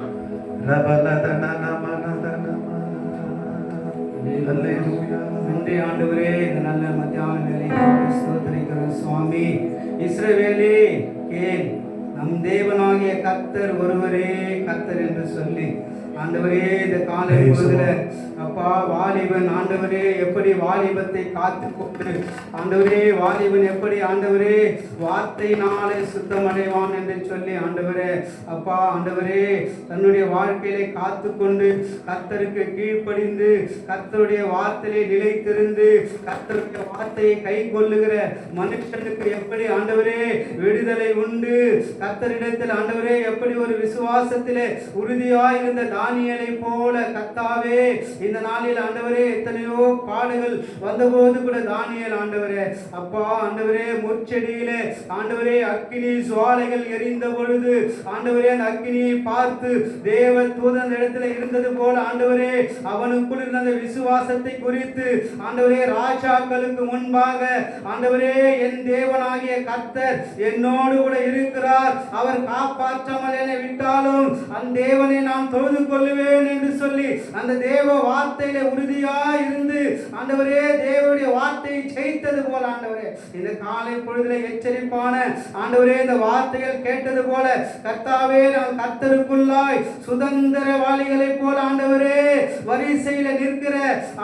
நன்றி ஆண்டவரே. இந்த நல்ல மத்தியான வேளையை ஸ்தோத்திரிக்கிறோம் சுவாமி. இஸ்ரவேலே கேள், நம் தேவனாகிய கர்த்தர் ஒருவரே கர்த்தர் என்று சொல்லி ஆண்டவரே இந்த காலை பொழுதுல அப்பா வாலிபன் ஆண்டவரே எப்படி வாலிபத்தை காத்து கொண்டு ஆண்டவரே வாலிபன் எப்படி ஆண்டவரே வார்த்தையினாலே சுத்தமடைவான் என்று சொல்லி ஆண்டவரே அப்பா ஆண்டவரே தன்னுடைய வாழ்க்கையிலே காத்து கொண்டு கர்த்தருக்கு கீழ்ப்படிந்து கர்த்தருடைய வார்த்தையிலே நிலைத்திருந்து கர்த்தருடைய வார்த்தையை கை கொள்ளுகிற மனுஷனுக்கு எப்படி ஆண்டவரே விடுதலை உண்டு. கர்த்தரிடத்தில் ஆண்டவரே எப்படி ஒரு விசுவாசத்திலே உறுதியாய் இருந்த தானியேலை போல கர்த்தாவே இந்த நாளில் ஆண்டவரே எத்தனையோ பாடுகள் வந்தபோது கூட தானியேல் ஆண்டவரே அப்பா ஆண்டவரே முற்செடியிலே ஆண்டவரே அக்கினி சுவாலைகள் எரிந்த பொழுது ஆண்டவரே அந்த அக்கினியை பார்த்து தேவ தூதன் இடத்துல இருந்தது போல ஆண்டவரே அவனுக்குள் இருந்த அந்த விசுவாசத்தை குறித்து ஆண்டவரே ராஜாக்களுக்கு முன்பாக ஆண்டவரே என் தேவனாகிய கர்த்தர் என்னோடு கூட இருக்கிறார், அவர் காப்பாற்றாமல் என்னை விட்டாலும் அந்த தேவனை நான் தொழுது கொள்ளுவேன் என்று சொல்லி அந்த தேவ வார்த்தையில உறுதியாய் இருந்து ஆண்டவரே தேவனுடைய வார்த்தையை ஜெயித்தது போல ஆண்டவரே இந்த காலை பொழுதுல எச்சரிப்பான ஆண்டவரே இந்த வார்த்தைகள் கேட்டது போல கர்த்தாவே நான் கர்த்தருக்குள்ளாய் சுதந்திரவாளிகளை போல ஆண்டவரே வரிசையில நிற்கிற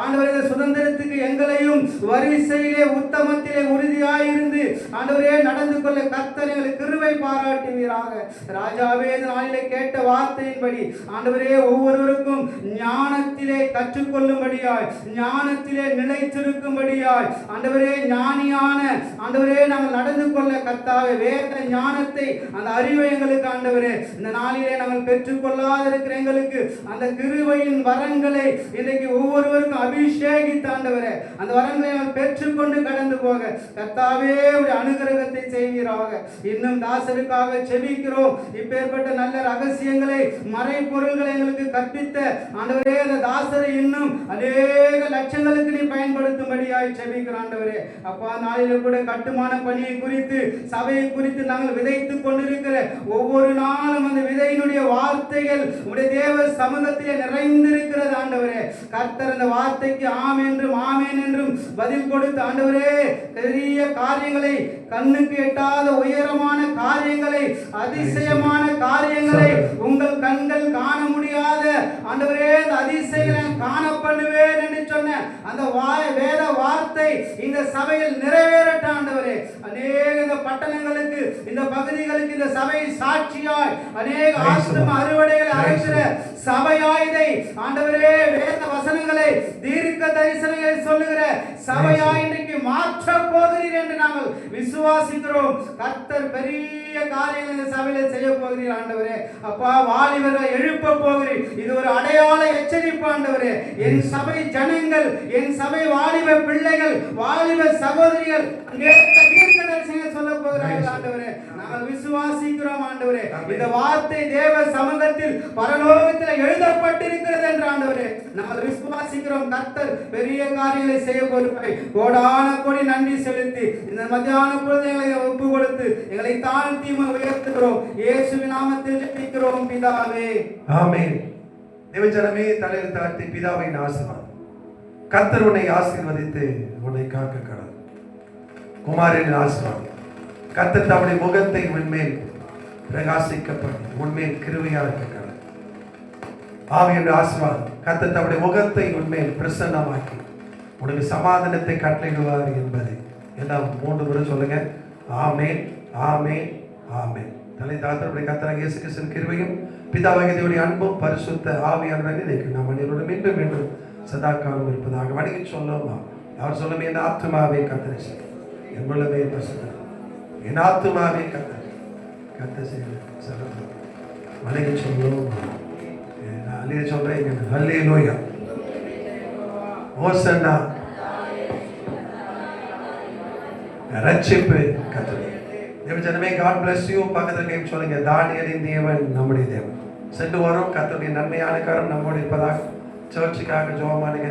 ஆண்டவரே இந்த சுதந்திரத்துக்கு எங்களையும் வரிசையிலே உத்தமத்திலே உறுதியாய் இருந்து ஆண்டவரே நடந்து கொள்ள கர்த்தர் எங்களுக்கு கிருபை பாராட்டுவீராக. ராஜாவே இந்த நாளிலே கேட்ட வார்த்தையின்படி ஆண்டவரே ஒவ்வொருவருக்கும் ஞானத்திலே கற்றுக்கொள்ளும்படியாய் ஞானத்திலே நிலைத்திருக்கும்படியாய் ஆண்டவரே ஞானியான ஆண்டவரே நாங்கள் நடந்து கொள்ள கர்த்தாவே வேத ஞானத்தை அந்த அறிவை எங்களுக்கு ஆண்டவரே இந்த நாளிலே நாங்கள் பெற்றுக்கொள்ளாத இருக்கிற எங்களுக்கு அந்த கிருபையின் வரங்களை இன்றைக்கு ஒவ்வொருவருக்கும் அபிஷேகித்து ஆண்டவரே அந்த வரங்களை நாங்கள் பெற்றுக்கொண்டு கடந்து போக கர்த்தாவே ஒரு அனுகிரகத்தை செய்வீராக. இன்னும் தாசருக்காக செபிக்கிறோம். இப்பேற்பட்ட நல்ல ரகசியங்களை மறைபொருள்களை எங்களுக்கு கற்பித்த ஆண்டவரே அந்த தாசரை இன்னும் அநேக லட்சங்களுக்கு நீ பயன்படுத்தும்படியாய் ஜெபிக்கிறோம் ஆண்டவரே. அப்பா நாளில கூட கட்டுமான பணியை குறித்து சபையை குறித்து நாங்கள் விதைத்துக் கொண்டிருக்கிற ஒவ்வொரு நாளும் அந்த விதையினுடைய வார்த்தைகள் உடைய தேவ சமூகத்திலே நிறைந்திருக்கிறது ஆண்டவரே. கர்த்தர் அந்த வார்த்தைக்கு ஆம் என்றும் ஆமேன் என்றும் பதில் கொடுத்து ஆண்டவரே பெரிய காரியங்களை, கண்ணுக்கு எட்டாத உயரமான காரியங்களை, அதிசயமான காரியங்களை உங்கள் கண்கள் காண முடியாத ஆண்டவரே அந்த அதிசயங்களை காண பண்ணுவேன் என்று சொன்ன அந்த வேத வார்த்தை இந்த சபையில் நிறைவேறட்ட ஆண்டவரே. அநேக இந்த பட்டணங்களுக்கு, இந்த பகுதிகளுக்கு இந்த சபை சாட்சியாய் அநேக ஆஸ்திரம அறுவடைகளை அழைக்கிற சபையாய் இதை ஆண்டவரே வேத வசனங்களை, தீர்க்க தரிசனங்களை சொல்லுகிற சபையாய் இன்றைக்கு மாற்ற போகிறீர் என்று நாங்கள் விசுவாசிக்கிறோம். கர்த்தர் பெரிய காரியங்களை இந்த சபையில செய்ய போகிறீர் ஆண்டவரே. அப்பா வாலிபர்களை எழுப்ப போகிறீர். இது ஒரு அடையாள எச்சரிப்பு ஆண்டவரே. என் சபை ஜனங்கள், என் சபை வாலிப பிள்ளைகள், வாலிப சகோதரிகள் தீர்க்க தரிசனங்களை சொல்ல போகிறார்கள் ஆண்டவரே. நாங்கள் விசுவாசிக்கிறோம் ஆண்டவரே. இந்த வார்த்தை தேவ சமூகத்தில் பரலோகத்தில் எழுதப்பட்டிருக்கிறது என்று ஆண்டவரே நாங்கள் விசுவாசிக்கிறோம். கர்த்தர் பெரிய காரியங்களை செய்ய போகிறாய். கோடான கோடி நன்றி செலுத்தி இந்த மத்தியான பொழுது எங்களை ஒப்பு கொடுத்து எங்களை தாழ்த்தி உயர்த்துகிறோம். இயேசுவின் நாமத்தில் ஜெபிக்கிறோம் பிதாவே, ஆமென். தேவஜனமே தலையில் தாழ்த்தி பிதாவின் ஆசீர்வாதம். கர்த்தர் உன்னை ஆசீர்வதித்து உன்னை காக்க கடவுள். குமாரின் ஆசீர்வாதம். கர்த்தர் தம்முடைய முகத்தை உன்மேல் பிரகாசிக்கப்பட்டு உன்மேல் கிருபையாக கடவுள். ஆவியின் ஆசீர்வாதம். கர்த்தர் தம்முடைய முகத்தை உன்மேல் பிரசன்னமாக்கி உனக்கு சமாதானத்தை கட்டளையிடுவார் என்பதை எல்லாம் 3 முறை சொல்லுங்க. ஆமென், ஆமென், ஆமென். தலை தாத்தருடைய கர்த்தராகிய இயேசு கிறிஸ்துவின் கிருபையும் பிதாவாகிய தேவனுடைய அன்பும் பரிசுத்த ஆவியானவரின் இணைக்கும் நம் அனைவரோடும் மீண்டும் மீண்டும் சதா காலம் இருப்பதாக வணங்கி சொல்லுமா. அவர் சொல்லும், என் ஆத்துமாவே கர்த்தரை செய், என் உள்ளமே பரிசுத்தம், என் ஆத்துமாவே கர்த்தரை செய் வணங்கி சொல்லுவோம். அல்லேலூயா சொல்றேன். அல்லேலூயா, ஓசன்னா, ரட்சிப்பு கர்த்தர். தேவஜனமே, God bless you. பக்கத்தில் சொல்லுங்க, தானியேலின் தேவன் நம்முடைய தேவன். சென்று வரும் கர்த்தருடைய நன்மையான காரம் நம்மோடு இருப்பதாக. சர்ச்சுக்காக ஜெபம் பண்ணுங்க.